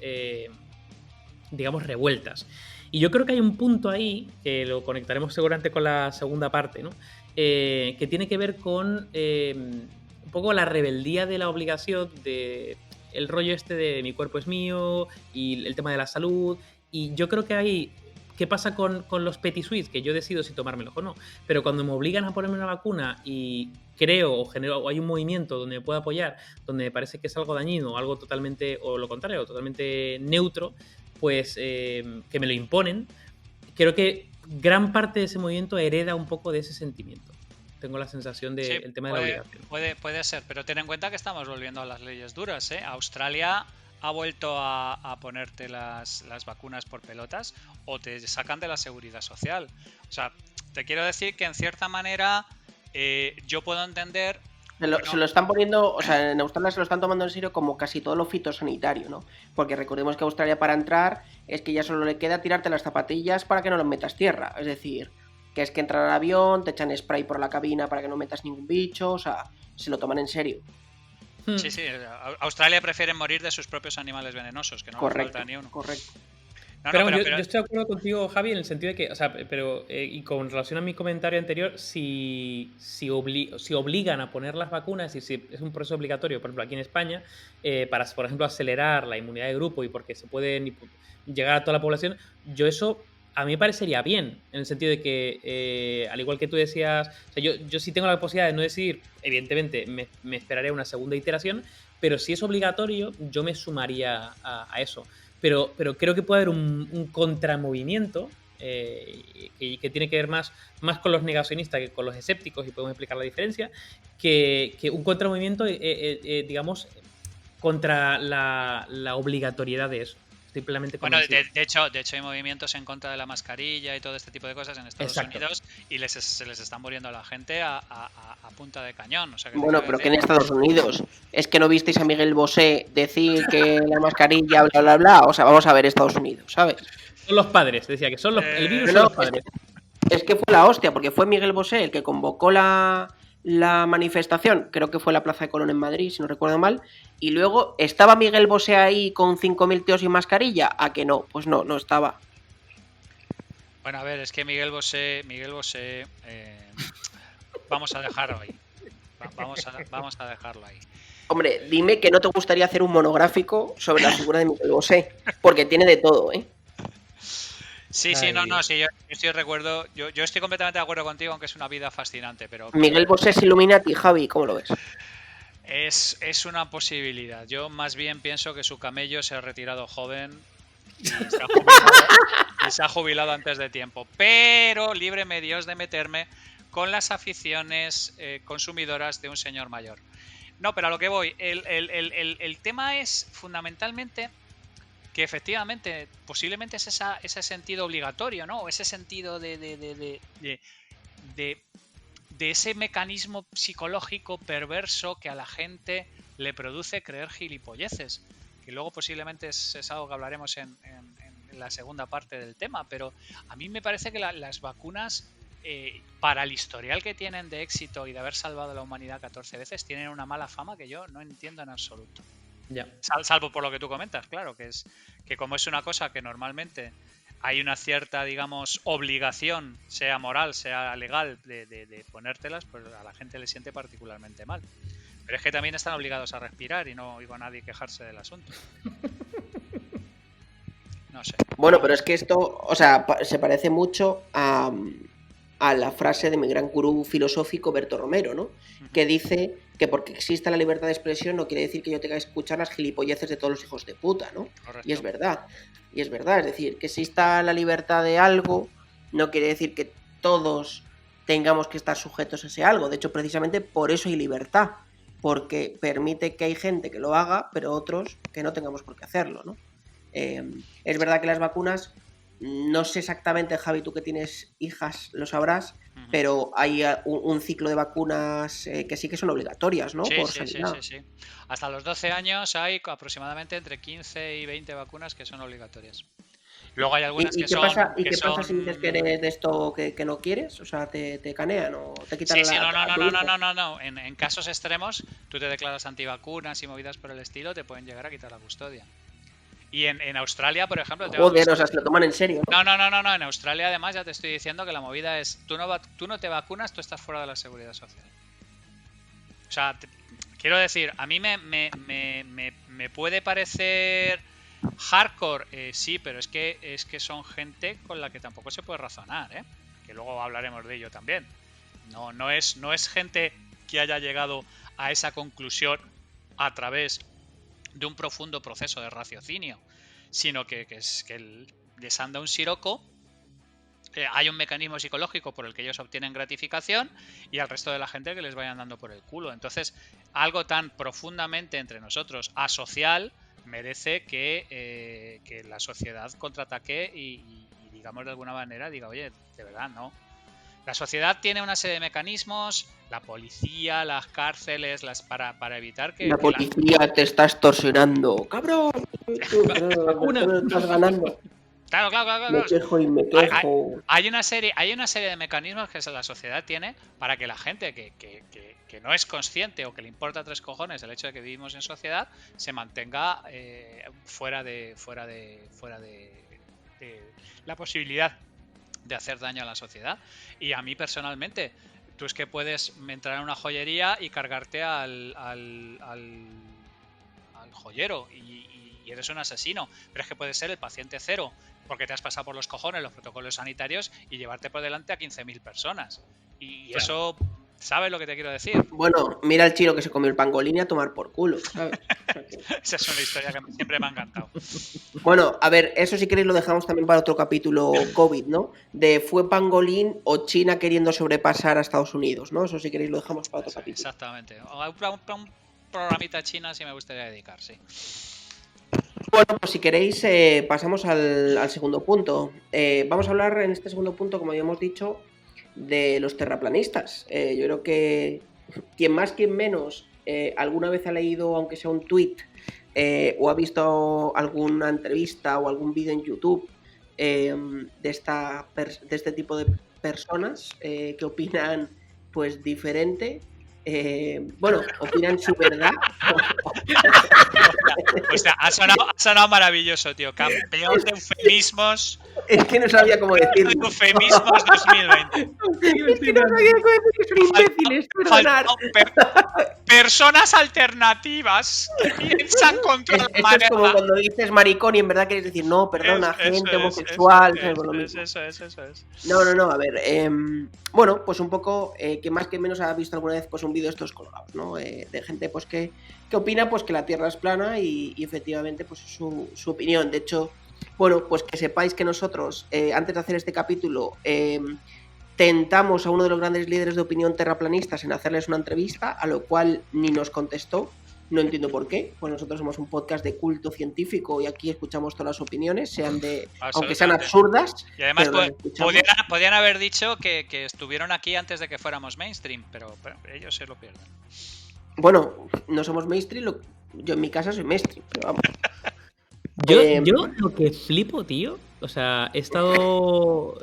digamos, revueltas. Y yo creo que hay un punto ahí, que lo conectaremos seguramente con la segunda parte, ¿no? Que tiene que ver con un poco la rebeldía de la obligación, de el rollo este de mi cuerpo es mío y el tema de la salud. Y yo creo que hay... ¿Qué pasa con los petit suisse? Que yo decido si tomármelo o no. Pero cuando me obligan a ponerme una vacuna y creo o hay un movimiento donde me puedo apoyar, donde me parece que es algo dañino, algo totalmente, o lo contrario, totalmente neutro, pues que me lo imponen, creo que gran parte de ese movimiento hereda un poco de ese sentimiento. Tengo la sensación del tema de la obligación. Puede ser, pero ten en cuenta que estamos volviendo a las leyes duras, ¿eh? Australia ha vuelto a ponerte las vacunas por pelotas o te sacan de la seguridad social. O sea, te quiero decir que en cierta manera yo puedo entender... Se lo están poniendo, o sea, en Australia se lo están tomando en serio como casi todo lo fitosanitario, ¿no? Porque recordemos que Australia para entrar es que ya solo le queda tirarte las zapatillas para que no los metas tierra. Es decir, que es que entran al avión, te echan spray por la cabina para que no metas ningún bicho, o sea, se lo toman en serio. Sí, Australia prefiere morir de sus propios animales venenosos, que no le falta ni uno. Correcto. Pero yo estoy de acuerdo contigo, Javi, en el sentido de que, o sea, pero y con relación a mi comentario anterior, si obligan a poner las vacunas y si es un proceso obligatorio, por ejemplo, aquí en España, para, por ejemplo, acelerar la inmunidad de grupo y porque se puede llegar a toda la población, yo eso a mí me parecería bien, en el sentido de que, al igual que tú decías, o sea, yo sí tengo la posibilidad de no decidir, evidentemente me esperaré una segunda iteración, pero si es obligatorio, yo me sumaría a eso. Pero creo que puede haber un contramovimiento que tiene que ver más con los negacionistas que con los escépticos, y podemos explicar la diferencia, que un contramovimiento, digamos, contra la obligatoriedad de eso. Estoy plenamente convencido. Bueno, de hecho hay movimientos en contra de la mascarilla y todo este tipo de cosas en Estados Unidos y se les está muriendo a la gente a punta de cañón. O sea, bueno, pero que en Estados Unidos es que no visteis a Miguel Bosé decir que la mascarilla, bla, bla, bla. O sea, vamos a ver Estados Unidos, ¿sabes? Son los padres, decía que son el virus son los padres. Es que fue la hostia, porque fue Miguel Bosé el que convocó la manifestación, creo que fue en la Plaza de Colón en Madrid, si no recuerdo mal, y luego, ¿estaba Miguel Bosé ahí con 5.000 tíos sin mascarilla? ¿A que no? Pues no estaba. Bueno, a ver, es que Miguel Bosé, vamos a dejarlo ahí. Vamos a dejarlo ahí. Hombre, dime que no te gustaría hacer un monográfico sobre la figura de Miguel Bosé, porque tiene de todo, ¿eh? Sí, no, sí, yo estoy recuerdo, yo estoy completamente de acuerdo contigo, aunque es una vida fascinante, pero... Miguel Bosé es Illuminati, Javi, ¿cómo lo ves? Es una posibilidad. Yo más bien pienso que su camello se ha retirado joven y se ha jubilado antes de tiempo. Pero líbreme Dios de meterme con las aficiones consumidoras de un señor mayor. No, pero a lo que voy, el tema es fundamentalmente que efectivamente posiblemente es ese sentido obligatorio, ¿no? O ese sentido de ese mecanismo psicológico perverso que a la gente le produce creer gilipolleces, que luego posiblemente es algo que hablaremos en la segunda parte del tema, pero a mí me parece que las vacunas, para el historial que tienen de éxito y de haber salvado a la humanidad 14 veces, tienen una mala fama que yo no entiendo en absoluto. Ya. Salvo por lo que tú comentas, claro, que es que como es una cosa que normalmente hay una cierta, digamos, obligación, sea moral, sea legal, de ponértelas, pues a la gente le siente particularmente mal. Pero es que también están obligados a respirar y no oigo a nadie quejarse del asunto. No sé. Bueno, pero es que esto, o sea, se parece mucho a la frase de mi gran gurú filosófico Berto Romero, ¿no? Que dice que porque exista la libertad de expresión no quiere decir que yo tenga que escuchar las gilipolleces de todos los hijos de puta, ¿no? Correcto. Y es verdad, es decir, que exista la libertad de algo no quiere decir que todos tengamos que estar sujetos a ese algo. De hecho, precisamente por eso hay libertad, porque permite que hay gente que lo haga, pero otros que no tengamos por qué hacerlo, ¿no? Es verdad que las vacunas, no sé exactamente, Javi, tú que tienes hijas lo sabrás, pero hay un ciclo de vacunas que sí que son obligatorias, ¿no? Sí. Hasta los 12 años hay aproximadamente entre 15 y 20 vacunas que son obligatorias. Luego hay algunas que son... ¿Y qué pasa si dices que eres de esto que no quieres? O sea, ¿te canean o te quitan No. En casos extremos, tú te declaras antivacunas y movidas por el estilo, te pueden llegar a quitar la custodia. Y en Australia, por ejemplo... Joder, o sea, se lo toman en serio, ¿no? No. En Australia, además, ya te estoy diciendo que la movida es... Tú no te vacunas, tú estás fuera de la seguridad social. O sea, quiero decir, a mí me puede parecer hardcore, sí, pero es que son gente con la que tampoco se puede razonar, ¿eh? Que luego hablaremos de ello también. No es gente que haya llegado a esa conclusión a través de un profundo proceso de raciocinio, sino que les anda un siroco, hay un mecanismo psicológico por el que ellos obtienen gratificación y al resto de la gente que les vayan dando por el culo. Entonces, algo tan profundamente entre nosotros asocial merece que la sociedad contraataque y digamos de alguna manera diga, oye, de verdad, no. La sociedad tiene una serie de mecanismos, la policía, las cárceles, para evitar que... La policía te está extorsionando. ¡Cabrón! Estás ganando. Claro. Me quejo y me quejo. Hay una serie de mecanismos que la sociedad tiene para que la gente que no es consciente o que le importa 3 cojones el hecho de que vivimos en sociedad se mantenga fuera de la posibilidad de hacer daño a la sociedad. Y a mí personalmente, tú es que puedes entrar en una joyería y cargarte al joyero y eres un asesino, pero es que puedes ser el paciente cero porque te has pasado por los cojones los protocolos sanitarios y llevarte por delante a 15.000 personas. Y claro, eso, ¿sabes lo que te quiero decir? Bueno, mira el chino que se comió el pangolín y a tomar por culo, ¿sabes? Esa es una historia que siempre me ha encantado. Bueno, a ver, eso si queréis lo dejamos también para otro capítulo COVID, ¿no? De ¿fue pangolín o China queriendo sobrepasar a Estados Unidos, ¿no? Eso si queréis lo dejamos para otro capítulo. Exactamente. Un programita china sí me gustaría dedicar, sí. Bueno, pues si queréis pasamos al segundo punto. Vamos a hablar en este segundo punto, como habíamos dicho, de los terraplanistas. Yo creo que quien más, quien menos, alguna vez ha leído, aunque sea un tweet, o ha visto alguna entrevista o algún vídeo en YouTube de este tipo de personas que opinan pues diferente. Bueno, opinan su verdad. O sea, ha sonado maravilloso, tío. Campeón de eufemismos. Es que no sabía cómo decirlo. Eufemismos 2020. Es que no sabía cómo decir que son imbéciles, perdonar. Personas alternativas que piensan contra la Eso es como cuando dices maricón y en verdad quieres decir no, perdona, gente homosexual. Eso es. No, a ver. Bueno, pues un poco, que más que menos ha visto alguna vez pues un vídeo de estos colgados, ¿no? De gente pues que opina pues que la Tierra es plana y efectivamente pues es su opinión. De hecho, bueno, pues que sepáis que nosotros, antes de hacer este capítulo, tentamos a uno de los grandes líderes de opinión terraplanistas en hacerles una entrevista, a lo cual ni nos contestó. No entiendo por qué, pues nosotros somos un podcast de culto científico y aquí escuchamos todas las opiniones, aunque sean absurdas. Y además podían haber dicho que estuvieron aquí antes de que fuéramos mainstream, pero ellos se lo pierden. Bueno, no somos mainstream, yo en mi casa soy mainstream, pero vamos. Yo lo que flipo, tío, o sea, he estado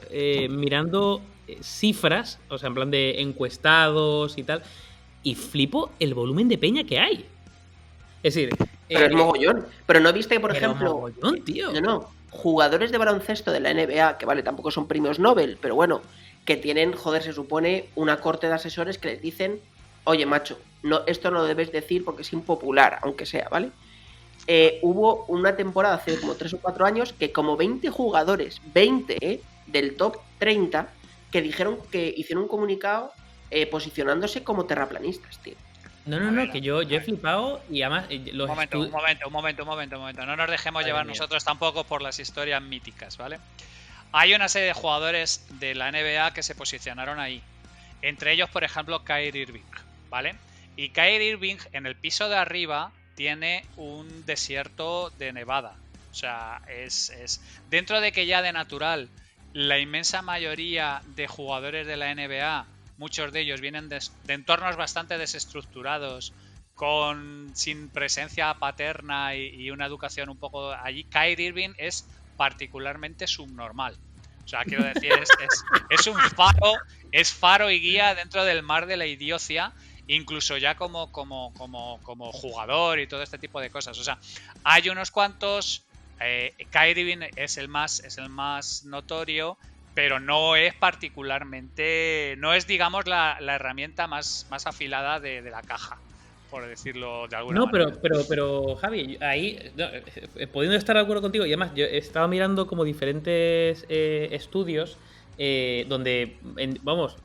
mirando cifras, o sea, en plan de encuestados y tal, y flipo el volumen de peña que hay. Es decir... Pero es mogollón. Pero no viste, por ejemplo... Mogollón, tío. No. Jugadores de baloncesto de la NBA, que vale, tampoco son premios Nobel, pero bueno, que tienen, joder, se supone, una corte de asesores que les dicen, oye, macho, no, esto no lo debes decir porque es impopular, aunque sea, ¿vale? Hubo una temporada hace como 3 o 4 años que como 20 jugadores, 20 del top 30, que dijeron que hicieron un comunicado posicionándose como terraplanistas, tío. No, que yo he flipado y además... Un momento. No nos dejemos llevar nosotros tampoco por las historias míticas, ¿vale? Hay una serie de jugadores de la NBA que se posicionaron ahí. Entre ellos, por ejemplo, Kyrie Irving, ¿vale? Y Kyrie Irving, en el piso de arriba, tiene un desierto de nevada. O sea, es dentro de que ya de natural la inmensa mayoría de jugadores de la NBA, muchos de ellos vienen de entornos bastante desestructurados, sin presencia paterna y una educación un poco allí. Kyrie Irving es particularmente subnormal. O sea, quiero decir, es un faro, es faro y guía dentro del mar de la idiocia, incluso ya como jugador y todo este tipo de cosas. O sea, hay unos cuantos. Kyrie Irving es el más notorio, pero no es particularmente, no es, digamos, la herramienta más afilada de la caja, por decirlo de alguna manera. Pero Javi, ahí, pudiendo estar de acuerdo contigo, y además yo he estado mirando como diferentes estudios donde,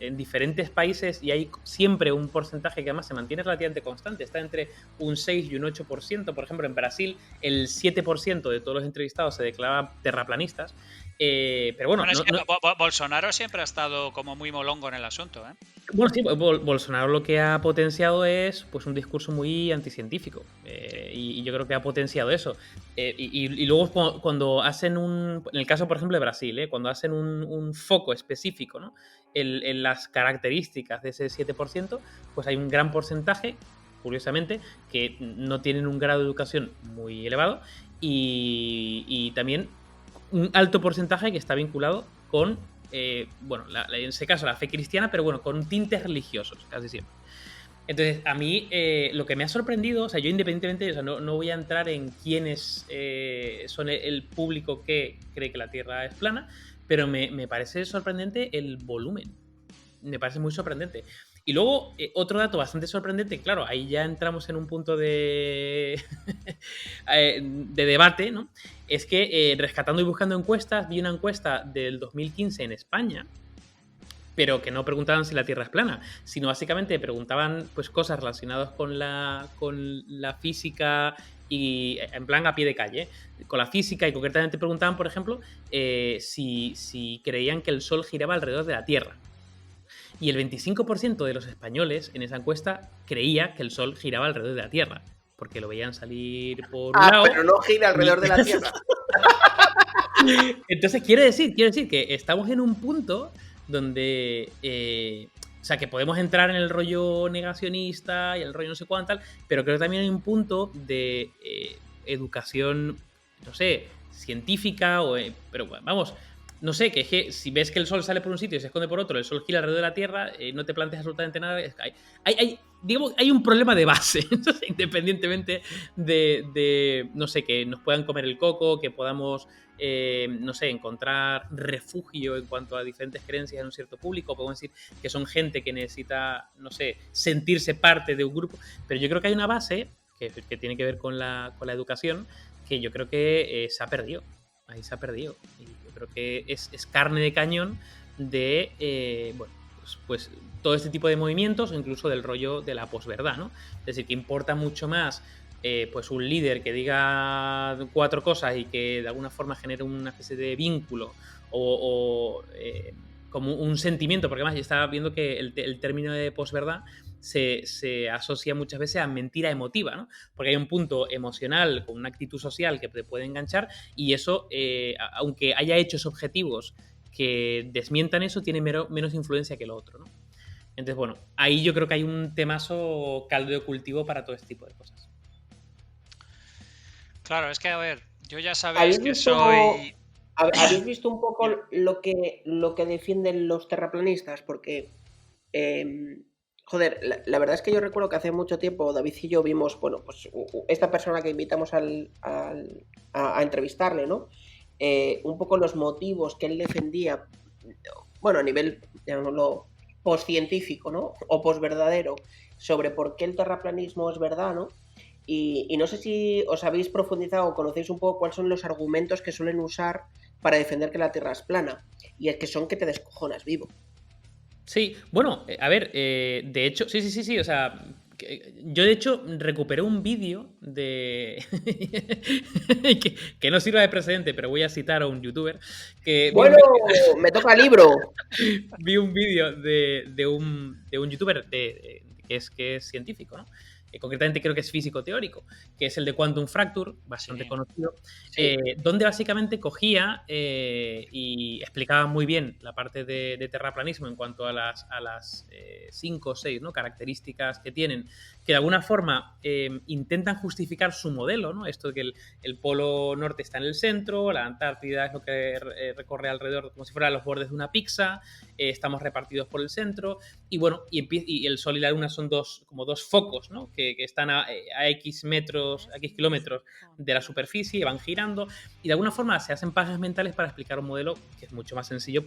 en diferentes países, y hay siempre un porcentaje que además se mantiene relativamente constante, está entre un 6 y un 8%. Por ejemplo, en Brasil el 7% de todos los entrevistados se declaraban terraplanistas. Pero bueno, es que Bolsonaro siempre ha estado como muy molongo en el asunto, ¿eh? Bueno, sí, Bolsonaro lo que ha potenciado es pues un discurso muy anticientífico, y yo creo que ha potenciado eso. Y luego cuando hacen en el caso, por ejemplo, de Brasil, cuando hacen un foco específico, ¿no?, en las características de ese 7%, pues hay un gran porcentaje, curiosamente, que no tienen un grado de educación muy elevado y también un alto porcentaje que está vinculado con, bueno, en ese caso la fe cristiana, pero bueno, con tintes religiosos, casi siempre. Entonces, a mí lo que me ha sorprendido, o sea, yo independientemente, o sea, no voy a entrar en quiénes son el público que cree que la Tierra es plana, pero me parece sorprendente el volumen. Me parece muy sorprendente. Y luego, otro dato bastante sorprendente, claro, ahí ya entramos en un punto de debate, ¿no? Es que rescatando y buscando encuestas, vi una encuesta del 2015 en España, pero que no preguntaban si la Tierra es plana, sino básicamente preguntaban pues cosas relacionadas con la física y en plan a pie de calle, con la física, y concretamente preguntaban, por ejemplo, si creían que el Sol giraba alrededor de la Tierra. Y el 25% de los españoles en esa encuesta creía que el Sol giraba alrededor de la Tierra, porque lo veían salir por un lado. Pero no gira alrededor de la Tierra. Entonces quiere decir que estamos en un punto donde, o sea, que podemos entrar en el rollo negacionista y el rollo no sé cuánto, pero creo que también hay un punto de educación, no sé, científica, pero bueno, vamos, no sé, que es que si ves que el Sol sale por un sitio y se esconde por otro, el Sol gira alrededor de la Tierra, no te planteas absolutamente nada. Hay un problema de base, independientemente de, no sé, que nos puedan comer el coco, que podamos, no sé, encontrar refugio en cuanto a diferentes creencias en un cierto público. Podemos decir que son gente que necesita, no sé, sentirse parte de un grupo. Pero yo creo que hay una base que tiene que ver con la educación, que yo creo que se ha perdido. Ahí se ha perdido. Y yo creo que es carne de cañón de, bueno, pues todo este tipo de movimientos, o incluso del rollo de la posverdad, ¿no? Es decir, que importa mucho más pues un líder que diga 4 cosas y que de alguna forma genere una especie de vínculo o como un sentimiento, porque además yo estaba viendo que el término de posverdad se asocia muchas veces a mentira emotiva, ¿no? Porque hay un punto emocional con una actitud social que te puede enganchar, y eso, aunque haya hechos objetivos que desmientan eso, tiene menos influencia que lo otro, ¿no? Entonces, bueno, ahí yo creo que hay un temazo caldo de cultivo para todo este tipo de cosas. Claro, es que, a ver, yo ya sabéis que soy... ¿Habéis visto un poco lo que defienden los terraplanistas? Porque, joder, la verdad es que yo recuerdo que hace mucho tiempo David y yo vimos, bueno, pues esta persona que invitamos a entrevistarle, ¿no? Un poco los motivos que él defendía, bueno, a nivel, llamémoslo, postcientífico, ¿no? O posverdadero, sobre por qué el terraplanismo es verdad, ¿no? Y no sé si os habéis profundizado o conocéis un poco cuáles son los argumentos que suelen usar para defender que la Tierra es plana. Y es que son que te descojonas vivo. Sí, bueno, a ver, de hecho, sí, o sea, yo de hecho recuperé un vídeo de... que no sirva de precedente, pero voy a citar a un youtuber que... Bueno, me toca libro. Vi un vídeo de un youtuber que es científico, ¿no? Concretamente creo que es físico teórico, que es el de Quantum Fracture, bastante conocido, donde básicamente cogía y explicaba muy bien la parte de terraplanismo en cuanto a las 5 o 6, ¿no?, características que tienen, que de alguna forma intentan justificar su modelo, ¿no? Esto de que el polo norte está en el centro, la Antártida es lo que recorre alrededor como si fueran los bordes de una pizza, estamos repartidos por el centro, y bueno, y el Sol y la Luna son como dos focos, ¿no?, que están a X metros, a X kilómetros de la superficie y van girando, y de alguna forma se hacen pajas mentales para explicar un modelo que es mucho más sencillo,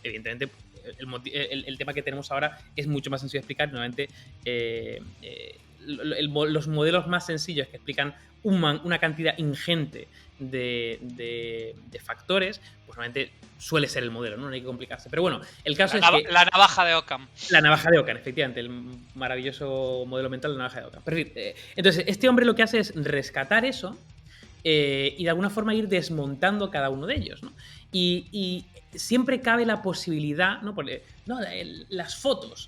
evidentemente el tema que tenemos ahora es mucho más sencillo de explicar. Nuevamente, los modelos más sencillos que explican una cantidad ingente de factores, pues normalmente suele ser el modelo, ¿no? No hay que complicarse. Pero bueno, el caso es que... La navaja de Occam. La navaja de Occam, efectivamente, el maravilloso modelo mental de la navaja de Occam. Entonces, este hombre lo que hace es rescatar eso y de alguna forma ir desmontando cada uno de ellos, ¿no? Y siempre cabe la posibilidad, ¿no? Porque, no, las fotos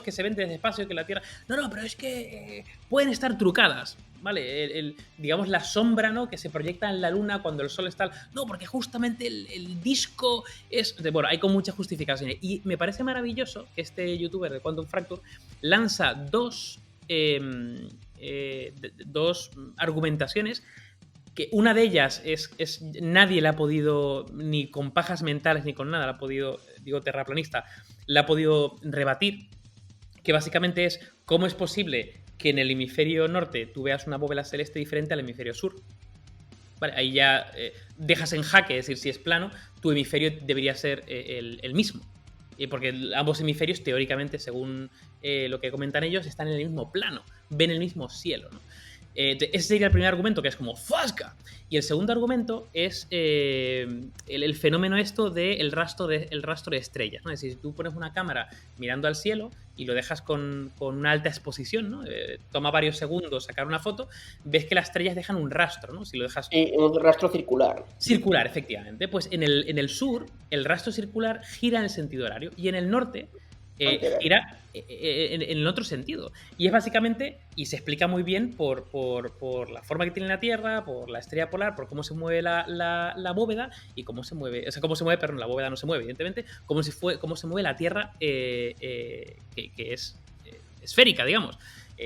que se ven desde espacio, que la Tierra... No, pero es que pueden estar trucadas, ¿vale? Digamos, la sombra, ¿no?, que se proyecta en la Luna cuando el Sol está... No, porque justamente el disco es... Bueno, hay con muchas justificaciones. Y me parece maravilloso que este youtuber de Quantum Fracture lanza dos argumentaciones que una de ellas es nadie la ha podido, ni con pajas mentales ni con nada, la ha podido, digo terraplanista, la ha podido rebatir, que básicamente es cómo es posible que en el hemisferio norte tú veas una bóveda celeste diferente al hemisferio sur. Vale, ahí ya dejas en jaque, es decir, si es plano, tu hemisferio debería ser el mismo. Porque ambos hemisferios, teóricamente, según lo que comentan ellos, están en el mismo plano, ven el mismo cielo, ¿no? Ese sería el primer argumento, que es como ¡fasca! Y el segundo argumento es el fenómeno esto del rastro de estrellas, ¿no? Es decir, si tú pones una cámara mirando al cielo y lo dejas con una alta exposición, ¿no? Toma varios segundos sacar una foto, ves que las estrellas dejan un rastro, ¿no? Si lo dejas... Un rastro circular. Circular, efectivamente. Pues en el sur, el rastro circular gira en el sentido horario y en el norte gira en el otro sentido. Y es básicamente, y se explica muy bien por la forma que tiene la Tierra, por la estrella polar, por cómo se mueve la bóveda y cómo se mueve, o sea, perdón, la bóveda no se mueve, evidentemente, cómo se mueve la Tierra que es esférica, digamos.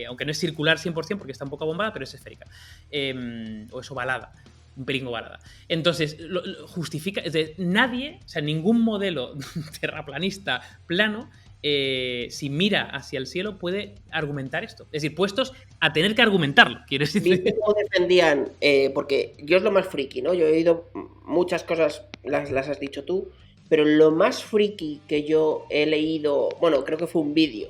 Aunque no es circular 100% porque está un poco abombada, pero es esférica. O es ovalada. Un pelín ovalada. Entonces, lo justifica. Es decir, nadie, o sea, ningún modelo terraplanista plano, si mira hacia el cielo, puede argumentar esto. Es decir, puestos a tener que argumentarlo, quiero decir. ¿Viste cómo defendían? Porque yo es lo más friki, ¿no? Yo he oído muchas cosas, las has dicho tú, pero lo más friki que yo he leído, bueno, creo que fue un vídeo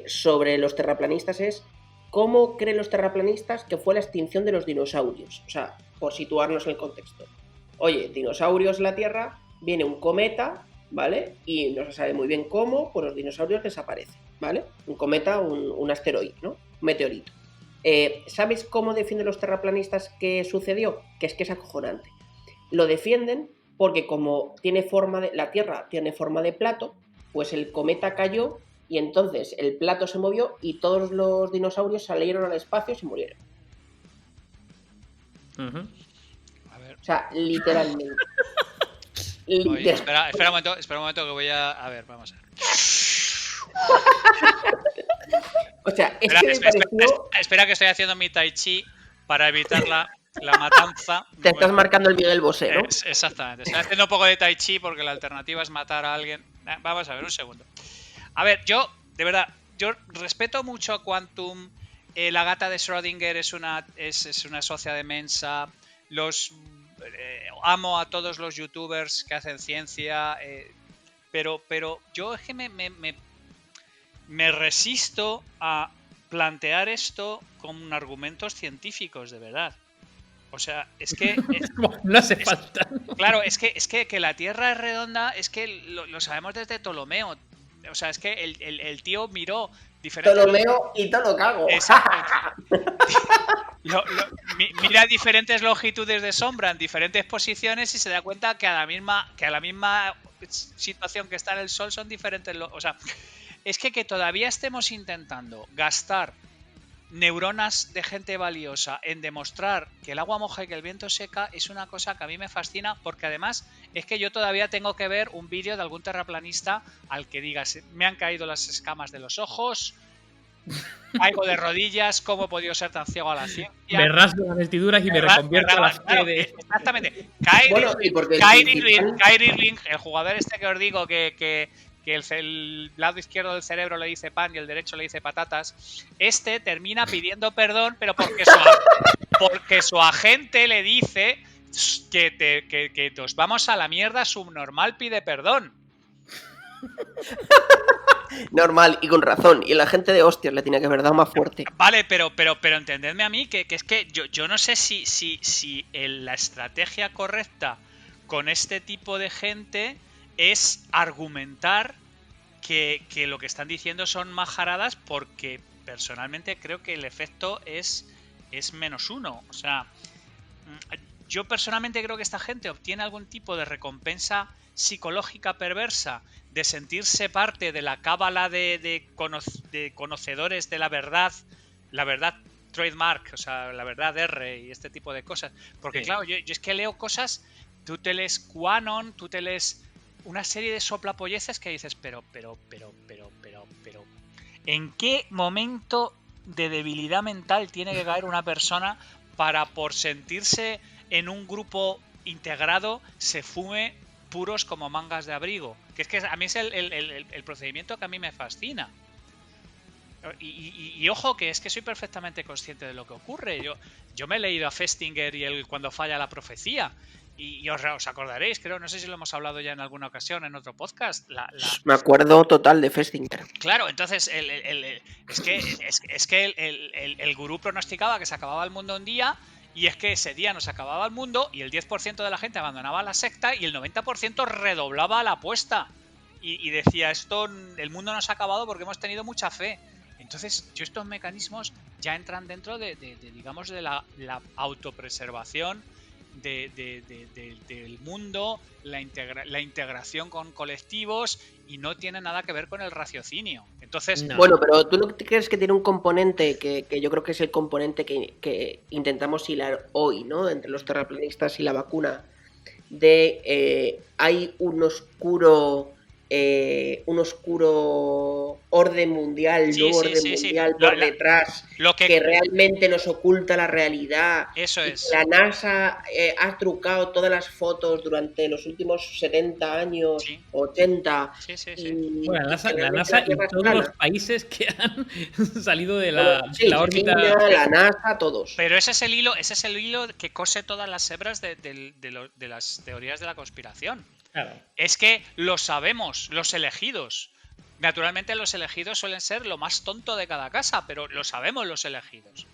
sobre los terraplanistas es cómo creen los terraplanistas que fue la extinción de los dinosaurios. O sea, por situarnos en el contexto. Oye, dinosaurios en la Tierra, viene un cometa, ¿vale? Y no se sabe muy bien cómo, pues los dinosaurios desaparecen, ¿vale? Un cometa, un asteroide, ¿no? Un meteorito. ¿Sabes cómo defienden los terraplanistas que sucedió? Que es acojonante. Lo defienden porque como la Tierra tiene forma de plato, pues el cometa cayó y entonces el plato se movió y todos los dinosaurios salieron al espacio y se murieron. Uh-huh. A ver. O sea, literalmente. Oye, espera un momento que voy a... A ver, vamos a ver. O sea, espera que estoy haciendo mi tai chi para evitar la matanza. Te estás marcando el Miguel Bosé, ¿no? Exactamente. Estoy haciendo un poco de tai chi porque la alternativa es matar a alguien. Vamos a ver, un segundo. A ver, yo, de verdad, yo respeto mucho a Quantum. La gata de Schrödinger es una socia de Mensa. Amo a todos los youtubers que hacen ciencia. Pero yo es que me resisto a plantear esto con argumentos científicos, de verdad. O sea, es que... no hace falta. Claro, es que la Tierra es redonda, es que lo sabemos desde Ptolomeo. O sea, es que el tío miró diferentes... Ptolomeo y todo lo cago. Mira diferentes longitudes de sombra en diferentes posiciones y se da cuenta que a la misma situación que está en el Sol son diferentes... O sea, es que todavía estemos intentando gastar neuronas de gente valiosa en demostrar que el agua moja y que el viento seca es una cosa que a mí me fascina, porque además es que yo todavía tengo que ver un vídeo de algún terraplanista al que digas, me han caído las escamas de los ojos, caigo de rodillas, ¿cómo he podido ser tan ciego a la ciencia? Me rasgo las vestiduras y me reconvierto a la fe de... Exactamente. Kyrie Irving, el jugador este que os digo que el lado izquierdo del cerebro le dice pan y el derecho le dice patatas, termina pidiendo perdón, pero porque su agente le dice que nos vamos a la mierda subnormal, pide perdón. Normal, y con razón. Y la gente de hostias le tenía que haber dado más fuerte. Vale, pero entendedme a mí que es que yo no sé si la estrategia correcta con este tipo de gente es argumentar que lo que están diciendo son majaradas, porque personalmente creo que el efecto es -1. O sea, yo personalmente creo que esta gente obtiene algún tipo de recompensa psicológica perversa de sentirse parte de la cábala de conocedores de la verdad trademark, o sea, la verdad R y este tipo de cosas. Porque sí. Claro, yo es que leo cosas, tú te lees QAnon, tú te lees una serie de soplapolleces que dices, pero, ¿en qué momento de debilidad mental tiene que caer una persona para por sentirse en un grupo integrado se fume puros como mangas de abrigo. Que es que a mí es el procedimiento que a mí me fascina. Y ojo, que es que soy perfectamente consciente de lo que ocurre. Yo me he leído a Festinger y cuando falla la profecía. Y os acordaréis, creo, no sé si lo hemos hablado ya en alguna ocasión en otro podcast. Me acuerdo total de Festinger. Claro, entonces es que el gurú pronosticaba que se acababa el mundo un día, y es que ese día no se acababa el mundo y el 10% de la gente abandonaba la secta y el 90% redoblaba la apuesta y decía, el mundo no se ha acabado porque hemos tenido mucha fe. Entonces, estos mecanismos ya entran dentro digamos, de la autopreservación del mundo, la integración con colectivos, y no tiene nada que ver con el raciocinio. Entonces, No. Bueno, pero ¿tú no crees que tiene un componente que yo creo que es el componente que intentamos hilar hoy, ¿no? Entre los terraplanistas y la vacuna, hay un oscuro orden mundial, Sí, nuevo sí, orden sí, sí. mundial por detrás, lo que realmente nos oculta la realidad. Eso Y es. que la NASA ha trucado todas las fotos durante los últimos 70 años, Sí. 80. Sí, sí, sí. Y, Bueno, y la que NASA realmente la y Tierra es todos plana. los países que han salido de Bueno, la, sí, de la órbita. China, la NASA, todos. Pero ese es el hilo que cose todas las hebras de las teorías de la conspiración. Claro. Es que lo sabemos, los elegidos. Naturalmente los elegidos suelen ser lo más tonto de cada casa, pero lo sabemos los elegidos.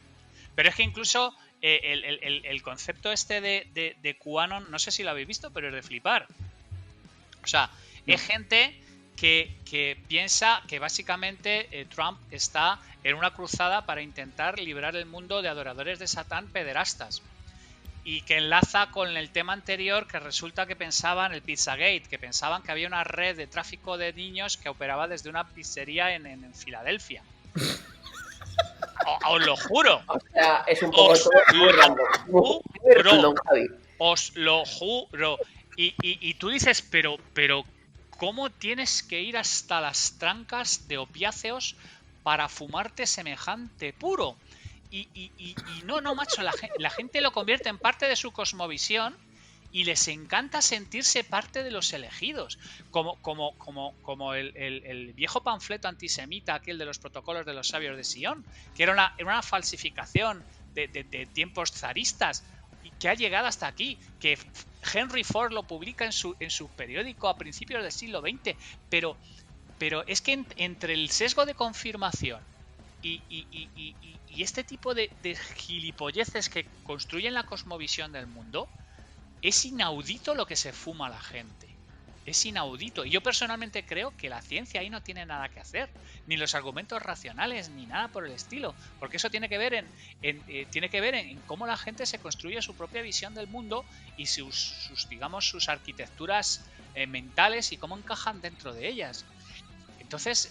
Pero es que incluso el concepto este de QAnon, no sé si lo habéis visto, pero es de flipar. O sea, es gente que piensa que básicamente Trump está en una cruzada para intentar librar el mundo de adoradores de Satán pederastas. Y que enlaza con el tema anterior, que resulta que pensaban, el Pizzagate, que pensaban que había una red de tráfico de niños que operaba desde una pizzería en Filadelfia. Os lo juro. O sea, es un poco Os todo muy lo random. Muy juro. random, Javi. Os lo juro. Y tú dices, pero ¿cómo tienes que ir hasta las trancas de opiáceos para fumarte semejante puro? Y no, macho, la gente lo convierte en parte de su cosmovisión y les encanta sentirse parte de los elegidos. Como el viejo panfleto antisemita, aquel de los protocolos de los sabios de Sion, que era una falsificación de tiempos zaristas, y que ha llegado hasta aquí, que Henry Ford lo publica en su periódico a principios del siglo XX. Pero es que entre el sesgo de confirmación y este tipo de gilipolleces que construyen la cosmovisión del mundo, es inaudito lo que se fuma la gente. Es inaudito. Y yo personalmente creo que la ciencia ahí no tiene nada que hacer, ni los argumentos racionales, ni nada por el estilo, porque eso tiene que ver en cómo la gente se construye su propia visión del mundo y sus arquitecturas mentales y cómo encajan dentro de ellas. Entonces,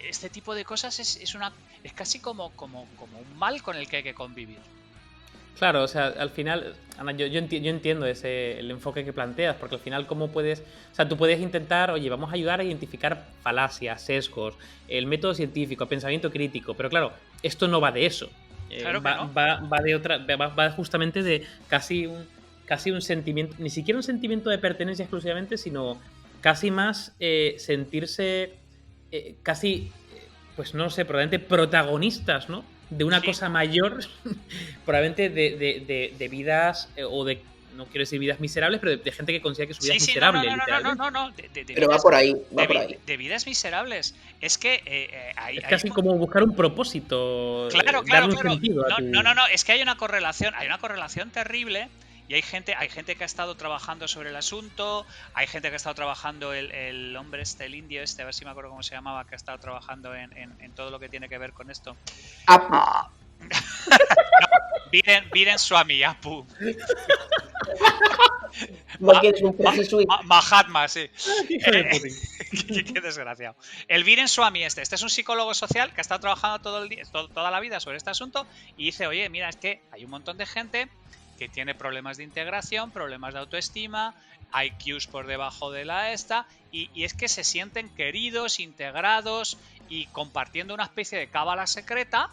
este tipo de cosas es casi como un mal con el que hay que convivir. Claro, o sea, al final, Ana, yo entiendo el enfoque que planteas, porque al final, ¿cómo puedes? O sea, tú puedes intentar, oye, vamos a ayudar a identificar falacias, sesgos, el método científico, pensamiento crítico, pero claro, esto no va de eso. Claro que no. Va de otra, va justamente de casi un sentimiento, ni siquiera un sentimiento de pertenencia exclusivamente, sino casi más sentirse casi, pues no sé, probablemente protagonistas, ¿no? De una cosa mayor, probablemente de vidas, o de, no quiero decir vidas miserables, pero de gente que considera que su vida es miserable. No. Pero va por ahí, de vidas miserables. Es que es casi como buscar un propósito. Claro. Darle un sentido a tu... No, es que hay una correlación terrible. Y hay gente que ha estado trabajando sobre el asunto, hay gente que ha estado trabajando, el hombre el indio a ver si me acuerdo cómo se llamaba, que ha estado trabajando en todo lo que tiene que ver con esto. Apu. Viren Swami, Apu. Mahatma, sí. Qué desgraciado. El Viren Swami este es un psicólogo social que ha estado trabajando toda la vida sobre este asunto y dice, oye, mira, es que hay un montón de gente que tiene problemas de integración, problemas de autoestima, IQs por debajo de la y es que se sienten queridos, integrados y compartiendo una especie de cábala secreta,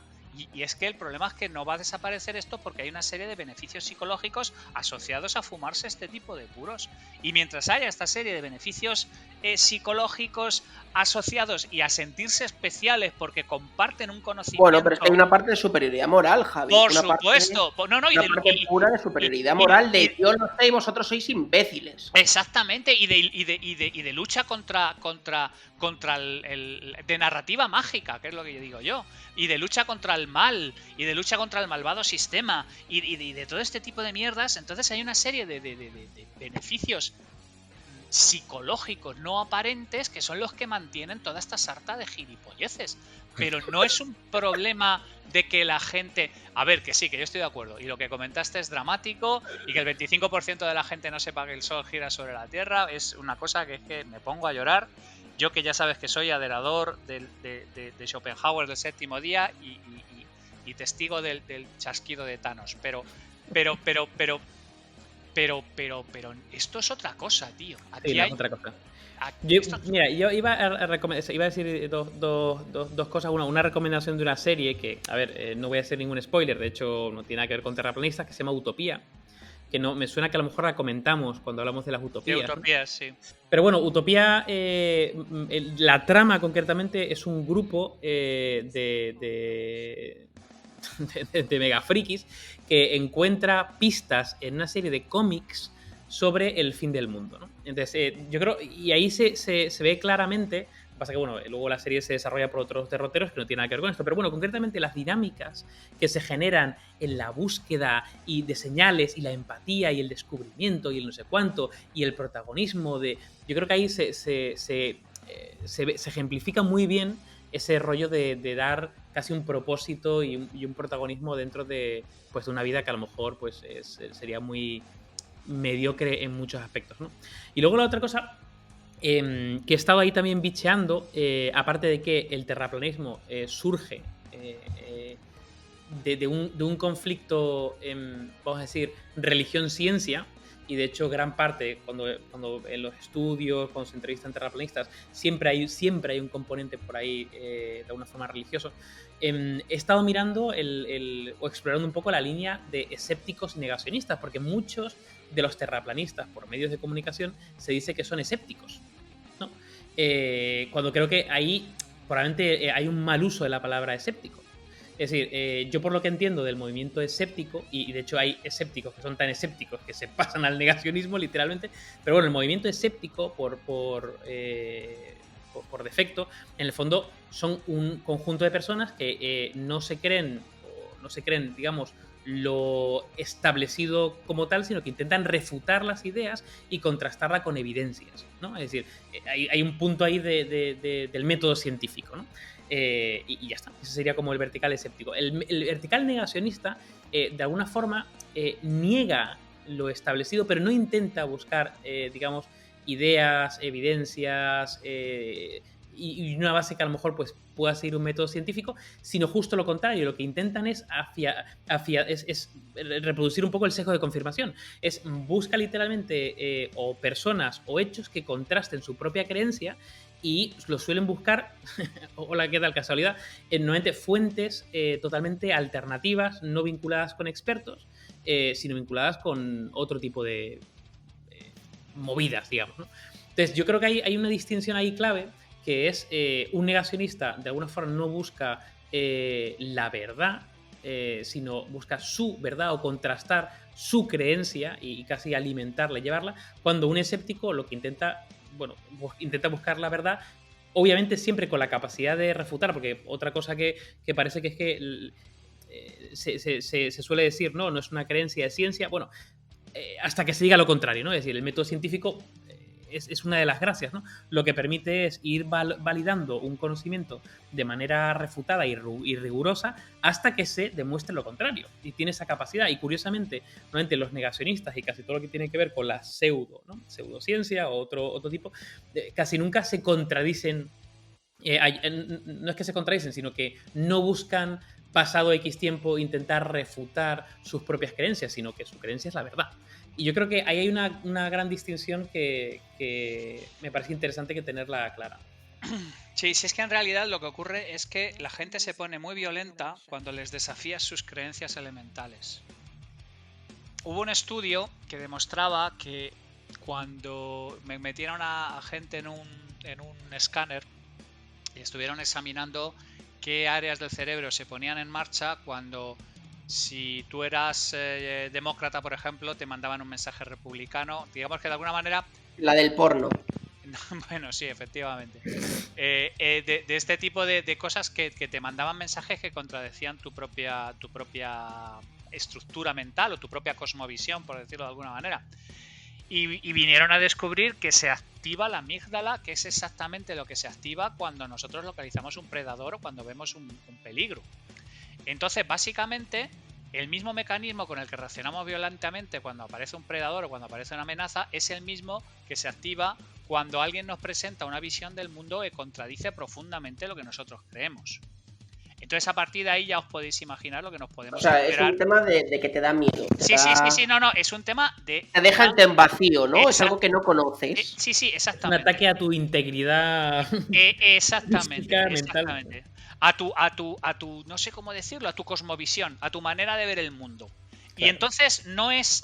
Y es que el problema es que no va a desaparecer esto porque hay una serie de beneficios psicológicos asociados a fumarse este tipo de puros. Y mientras haya esta serie de beneficios psicológicos asociados y a sentirse especiales porque comparten un conocimiento... Bueno, pero es que hay una parte de superioridad moral, Javi. Por una supuesto. Parte, no, no, una parte pura de superioridad moral de yo no sé y vosotros sois imbéciles. Exactamente, y de lucha contra de narrativa mágica, que es lo que yo digo yo, y de lucha contra el mal, y de lucha contra el malvado sistema, y de todo este tipo de mierdas. Entonces hay una serie de beneficios psicológicos no aparentes que son los que mantienen toda esta sarta de gilipolleces. Pero no es un problema de que la gente... A ver, que sí, que yo estoy de acuerdo. Y lo que comentaste es dramático, y que el 25% de la gente no sepa que el Sol gira sobre la Tierra es una cosa que es que me pongo a llorar. Yo, que ya sabes que soy adorador de Schopenhauer del séptimo día y testigo del chasquido de Thanos. Pero esto es otra cosa, tío. Aquí Sí, hay... otra cosa. Esto... Mira, yo iba a decir dos cosas. Una recomendación de una serie que, a ver, no voy a hacer ningún spoiler, de hecho no tiene nada que ver con terraplanistas, que se llama Utopía, que no me suena que a lo mejor la comentamos cuando hablamos de las utopías. De utopías, ¿no? Sí. Pero bueno, Utopía, la trama concretamente es un grupo de megafrikis que encuentra pistas en una serie de cómics sobre el fin del mundo, ¿no? Entonces, yo creo, y ahí se ve claramente. Pasa que, bueno, luego la serie se desarrolla por otros derroteros que no tienen nada que ver con esto, pero bueno, concretamente las dinámicas que se generan en la búsqueda y de señales y la empatía y el descubrimiento y el no sé cuánto y el protagonismo de... Yo creo que ahí se ejemplifica muy bien ese rollo de dar casi un propósito y un protagonismo dentro de, pues, de una vida que a lo mejor pues, sería muy mediocre en muchos aspectos, ¿no? Y luego la otra cosa... que he estado ahí también bicheando, aparte de que el terraplanismo surge de un conflicto, vamos a decir, religión-ciencia, y de hecho gran parte, cuando en los estudios, cuando se entrevistan terraplanistas, siempre hay un componente por ahí de alguna forma religioso. He estado mirando o explorando un poco la línea de escépticos y negacionistas, porque muchos de los terraplanistas por medios de comunicación se dice que son escépticos, ¿no? Cuando creo que ahí probablemente hay un mal uso de la palabra escéptico. Es decir, yo por lo que entiendo del movimiento escéptico, y de hecho hay escépticos que son tan escépticos que se pasan al negacionismo literalmente, pero bueno, el movimiento escéptico por defecto, en el fondo son un conjunto de personas que no se creen, digamos, lo establecido como tal, sino que intentan refutar las ideas y contrastarla con evidencias, ¿no? Es decir, hay un punto ahí del método científico, ¿no? Y ya está, ese sería como el vertical escéptico. El vertical negacionista, de alguna forma, niega lo establecido, pero no intenta buscar, digamos, ideas, evidencias y una base que a lo mejor pues, pueda seguir un método científico, sino justo lo contrario. Lo que intentan es reproducir un poco el sesgo de confirmación. Busca literalmente o personas o hechos que contrasten su propia creencia y lo suelen buscar, hola, ¿qué tal casualidad? Normalmente fuentes totalmente alternativas, no vinculadas con expertos, sino vinculadas con otro tipo de movidas, digamos, ¿no? Entonces, yo creo que hay una distinción ahí clave, que es un negacionista de alguna forma no busca la verdad, sino busca su verdad o contrastar su creencia y casi alimentarla, llevarla, cuando un escéptico lo que intenta buscar la verdad, obviamente siempre con la capacidad de refutar, porque otra cosa que parece que es que se suele decir, no es una creencia de ciencia, bueno, hasta que se diga lo contrario, ¿no? Es decir, el método científico es una de las gracias, ¿no? Lo que permite es ir validando un conocimiento de manera refutada y rigurosa hasta que se demuestre lo contrario. Y tiene esa capacidad. Y curiosamente, normalmente los negacionistas y casi todo lo que tiene que ver con la pseudociencia o otro tipo, casi nunca se contradicen. No es que se contradicen, sino que no buscan, pasado X tiempo, intentar refutar sus propias creencias, sino que su creencia es la verdad. Y yo creo que ahí hay una gran distinción que me parece interesante que tenerla clara. Sí, si es que en realidad lo que ocurre es que la gente se pone muy violenta cuando les desafías sus creencias elementales. Hubo un estudio que demostraba que cuando me metieron a gente en un escáner y estuvieron examinando qué áreas del cerebro se ponían en marcha cuando, si tú eras demócrata, por ejemplo, te mandaban un mensaje republicano, digamos que de alguna manera... La del porno. Bueno, sí, efectivamente. De este tipo de cosas que te mandaban mensajes que contradecían tu propia estructura mental o tu propia cosmovisión, por decirlo de alguna manera. Y vinieron a descubrir que se activa la amígdala, que es exactamente lo que se activa cuando nosotros localizamos un predador o cuando vemos un peligro. Entonces, básicamente, el mismo mecanismo con el que reaccionamos violentamente cuando aparece un predador o cuando aparece una amenaza es el mismo que se activa cuando alguien nos presenta una visión del mundo que contradice profundamente lo que nosotros creemos. Entonces, a partir de ahí ya os podéis imaginar lo que nos podemos esperar. Es un tema de que te da miedo. Sí, no, es un tema de... Te deja en vacío, ¿no? Es algo que no conoces. Sí, exactamente. Un ataque a tu integridad. Exactamente. A tu, no sé cómo decirlo, a tu cosmovisión, a tu manera de ver el mundo. Claro. Y entonces no es,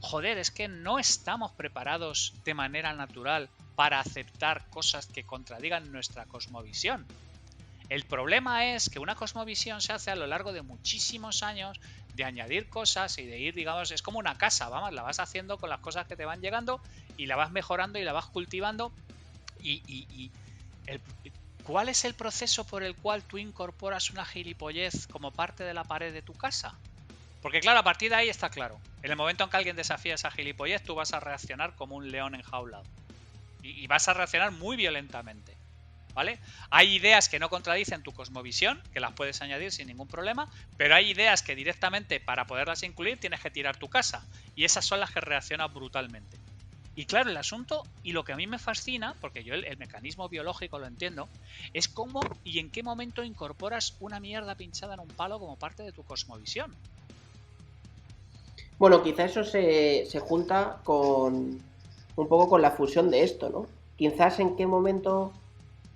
joder, es que no estamos preparados de manera natural para aceptar cosas que contradigan nuestra cosmovisión. El problema es que una cosmovisión se hace a lo largo de muchísimos años de añadir cosas y de ir, digamos, es como una casa, vamos, la vas haciendo con las cosas que te van llegando y la vas mejorando y la vas cultivando. ¿Cuál es el proceso por el cual tú incorporas una gilipollez como parte de la pared de tu casa? Porque claro, a partir de ahí está claro. En el momento en que alguien desafía esa gilipollez, tú vas a reaccionar como un león enjaulado. Y vas a reaccionar muy violentamente. ¿Vale? Hay ideas que no contradicen tu cosmovisión, que las puedes añadir sin ningún problema, pero hay ideas que directamente para poderlas incluir tienes que tirar tu casa. Y esas son las que reaccionan brutalmente. Y claro, el asunto, y lo que a mí me fascina, porque yo el mecanismo biológico lo entiendo, es cómo y en qué momento incorporas una mierda pinchada en un palo como parte de tu cosmovisión. Bueno, quizá eso se junta con un poco con la fusión de esto, ¿no? Quizás en qué momento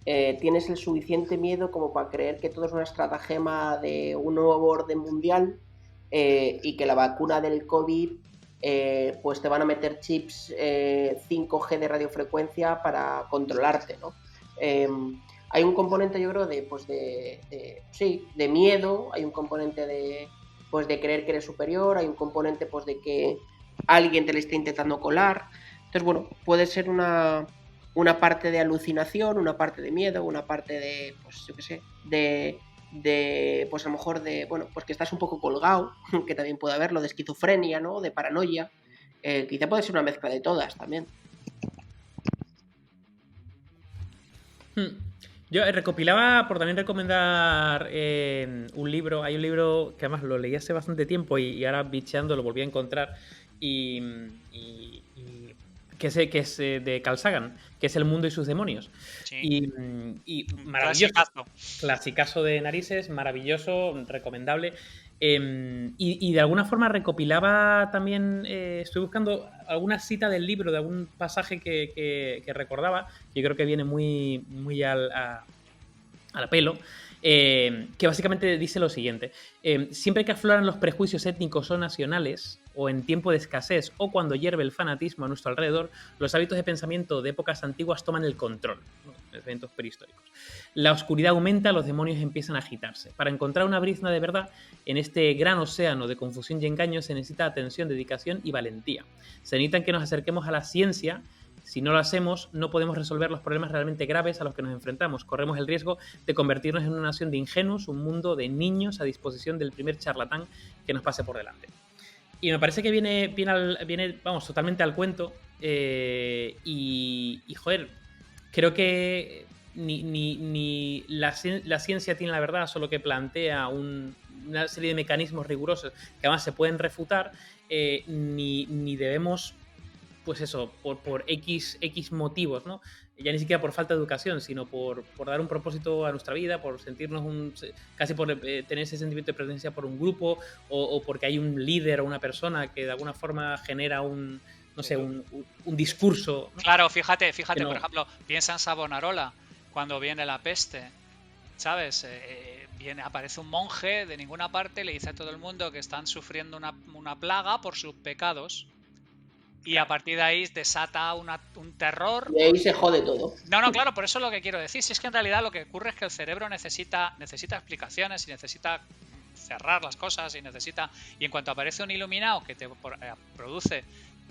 tienes el suficiente miedo como para creer que todo es una estratagema de un nuevo orden mundial y que la vacuna del COVID pues te van a meter chips 5G de radiofrecuencia para controlarte, ¿no? Hay un componente, yo creo, de miedo, hay un componente de creer que eres superior, hay un componente pues de que alguien te le está intentando colar. Entonces, bueno, puede ser una parte de alucinación, una parte de miedo, una parte de, pues yo qué sé, pues a lo mejor de, bueno, pues que estás un poco colgado, que también puede haberlo, de esquizofrenia, ¿no? De paranoia. Quizá puede ser una mezcla de todas también. Yo recopilaba, por también recomendar un libro. Hay un libro que además lo leí hace bastante tiempo y ahora bicheando lo volví a encontrar. Que es de Carl Sagan, que es El mundo y sus demonios. Sí. Y maravilloso. Clasicazo de narices, maravilloso, recomendable. Y de alguna forma recopilaba también, estoy buscando alguna cita del libro, de algún pasaje que recordaba, que creo que viene muy, muy al pelo, que básicamente dice lo siguiente: siempre que afloran los prejuicios étnicos o nacionales, o en tiempo de escasez, o cuando hierve el fanatismo a nuestro alrededor, los hábitos de pensamiento de épocas antiguas toman el control, ¿no? Eventos prehistóricos. La oscuridad aumenta, los demonios empiezan a agitarse. Para encontrar una brizna de verdad en este gran océano de confusión y engaño se necesita atención, dedicación y valentía. Se necesita que nos acerquemos a la ciencia. Si no lo hacemos, no podemos resolver los problemas realmente graves a los que nos enfrentamos. Corremos el riesgo de convertirnos en una nación de ingenuos, un mundo de niños a disposición del primer charlatán que nos pase por delante. Y me parece que viene vamos, totalmente al cuento. Joder, creo que ni la ciencia tiene la verdad, solo que plantea una serie de mecanismos rigurosos que además se pueden refutar, ni debemos, pues eso, por X motivos, ¿no? Ya ni siquiera por falta de educación, sino por dar un propósito a nuestra vida, por sentirnos casi por tener ese sentimiento de pertenencia por un grupo, o porque hay un líder o una persona que de alguna forma genera un discurso, ¿no? Claro, fíjate, por ejemplo, piensa en Savonarola. cuando viene la peste, ¿sabes? Aparece un monje de ninguna parte, le dice a todo el mundo que están sufriendo una plaga por sus pecados y a partir de ahí desata un terror. Y ahí se jode todo. No, claro, por eso es lo que quiero decir. Si es que en realidad lo que ocurre es que el cerebro necesita explicaciones y necesita cerrar las cosas y en cuanto aparece un iluminado que te produce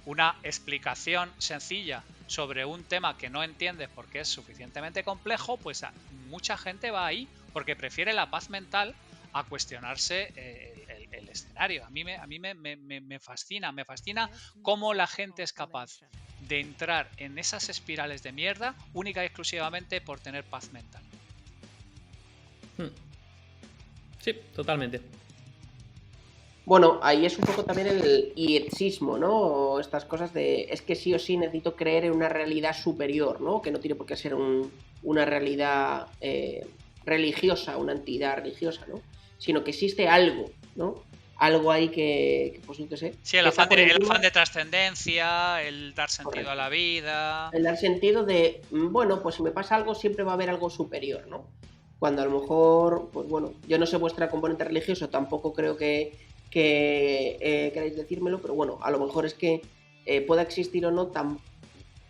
una explicación sencilla sobre un tema que no entiendes porque es suficientemente complejo, pues mucha gente va ahí porque prefiere la paz mental a cuestionarse el escenario. A mí me fascina cómo la gente es capaz de entrar en esas espirales de mierda única y exclusivamente por tener paz mental. Sí, totalmente. Bueno, ahí es un poco también el ietsismo, ¿no? Estas cosas de es que sí o sí necesito creer en una realidad superior, ¿no? Que no tiene por qué ser una realidad religiosa, una entidad religiosa, ¿no? Sino que existe algo, ¿no? Algo ahí que pues yo qué sé. Sí, el afán de trascendencia, el dar sentido Correcto. a la vida. El dar sentido de, bueno, pues si me pasa algo siempre va a haber algo superior, ¿no? Cuando a lo mejor, pues bueno, yo no sé vuestra componente religioso, tampoco creo que queráis decírmelo, pero bueno, a lo mejor es que pueda existir o no,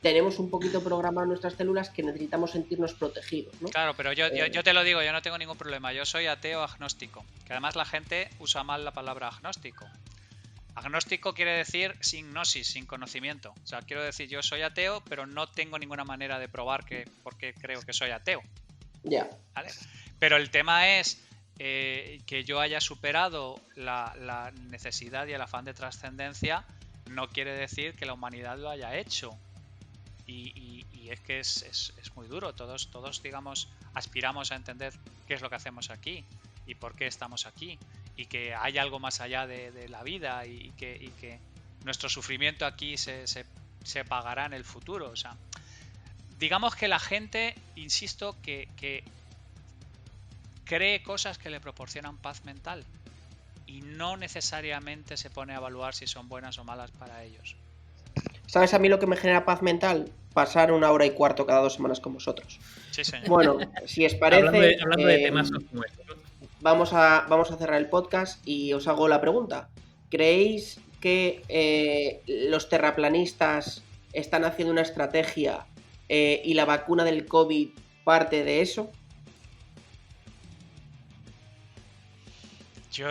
tenemos un poquito programado nuestras células que necesitamos sentirnos protegidos, ¿no? Claro, pero yo te lo digo, yo no tengo ningún problema, yo soy ateo agnóstico, que además la gente usa mal la palabra agnóstico. Agnóstico quiere decir sin gnosis, sin conocimiento. O sea, quiero decir, yo soy ateo, pero no tengo ninguna manera de probar por qué creo que soy ateo. Ya. ¿Vale? Pero el tema es que yo haya superado la necesidad y el afán de trascendencia no quiere decir que la humanidad lo haya hecho. Y es que es muy duro. Todos, digamos, aspiramos a entender qué es lo que hacemos aquí y por qué estamos aquí. Y que hay algo más allá de la vida y que nuestro sufrimiento aquí se pagará en el futuro. O sea, digamos que la gente, insisto, que cree cosas que le proporcionan paz mental y no necesariamente se pone a evaluar si son buenas o malas para ellos. ¿Sabes a mí lo que me genera paz mental? Pasar 1 hora y cuarto cada 2 semanas con vosotros. Sí, señor. Bueno, si os parece... hablando de temas como estos, ¿no? Vamos a cerrar el podcast y os hago la pregunta. ¿Creéis que los terraplanistas están haciendo una estrategia y la vacuna del COVID parte de eso? Yo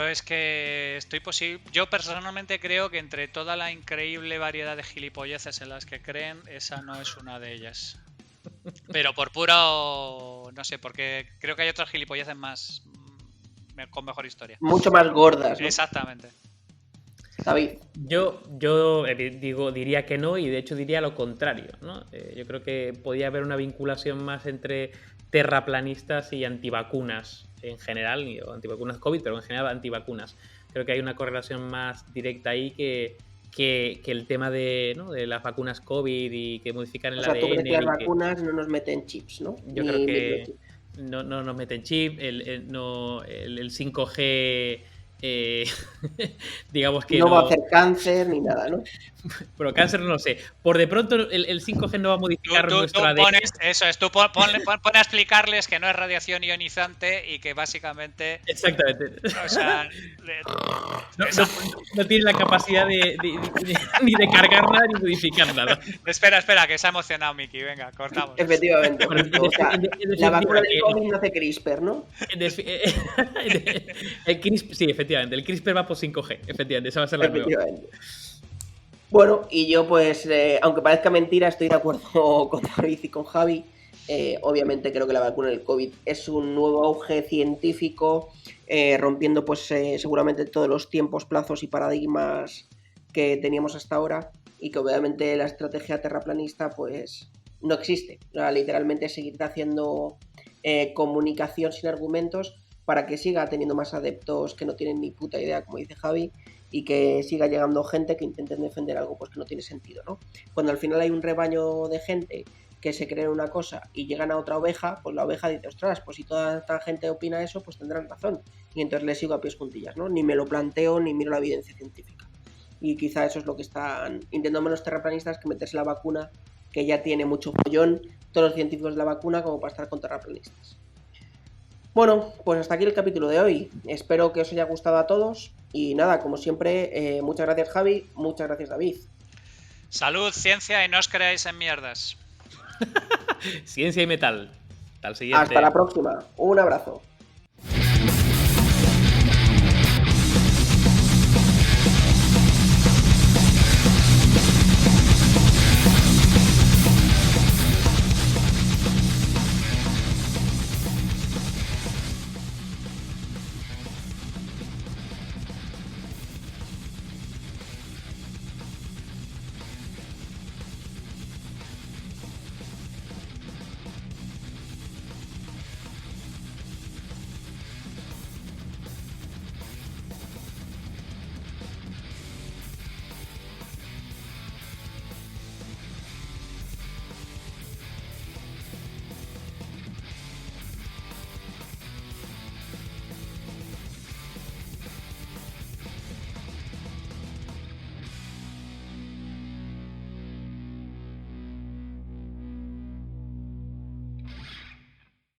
personalmente creo que entre toda la increíble variedad de gilipolleces en las que creen, esa no es una de ellas. Pero por puro... no sé, porque creo que hay otras gilipolleces con mejor historia. Mucho más gordas, ¿no? Exactamente. David. Yo diría que no, y de hecho diría lo contrario, ¿no? Yo creo que podía haber una vinculación más entre terraplanistas y antivacunas en general, o antivacunas COVID, pero en general antivacunas. Creo que hay una correlación más directa ahí que el tema de las vacunas COVID y que modifican el ADN. O sea, tú crees que las vacunas no nos meten chips, ¿no? Yo creo que no nos meten chip, el 5G... digamos que no va a hacer cáncer ni nada, ¿no? Pero cáncer no lo sé. Por de pronto el 5G no va a modificar nuestro ADN. Tú pones a explicarles que no es radiación ionizante y que básicamente... Exactamente. O sea... no tiene la capacidad ni de cargar nada ni modificar nada. Espera, que se ha emocionado Miki. Venga, cortamos. Efectivamente. O sea, la vacuna del COVID no hace CRISPR, ¿no? El CRISPR, sí, efectivamente. El CRISPR va por 5G. Efectivamente, esa va a ser la nueva. Bueno, y yo pues, aunque parezca mentira, estoy de acuerdo con David y con Javi. Obviamente creo que la vacuna del COVID es un nuevo auge científico, rompiendo pues seguramente todos los tiempos, plazos y paradigmas que teníamos hasta ahora, y que obviamente la estrategia terraplanista pues no existe. O sea, literalmente seguir haciendo comunicación sin argumentos para que siga teniendo más adeptos que no tienen ni puta idea, como dice Javi, y que siga llegando gente que intenten defender algo pues que no tiene sentido, ¿no? Cuando al final hay un rebaño de gente que se cree en una cosa y llegan a otra oveja, pues la oveja dice, ostras, pues si toda esta gente opina eso, pues tendrán razón. Y entonces les sigo a pies juntillas, ¿no? Ni me lo planteo ni miro la evidencia científica. Y quizá eso es lo que están intentando los terraplanistas, que meterse la vacuna que ya tiene mucho follón todos los científicos de la vacuna como para estar con terraplanistas. Bueno, pues hasta aquí el capítulo de hoy. Espero que os haya gustado a todos. Y nada, como siempre, muchas gracias Javi, muchas gracias David. Salud, ciencia y no os creáis en mierdas. Ciencia y metal. Hasta el siguiente. Hasta la próxima. Un abrazo.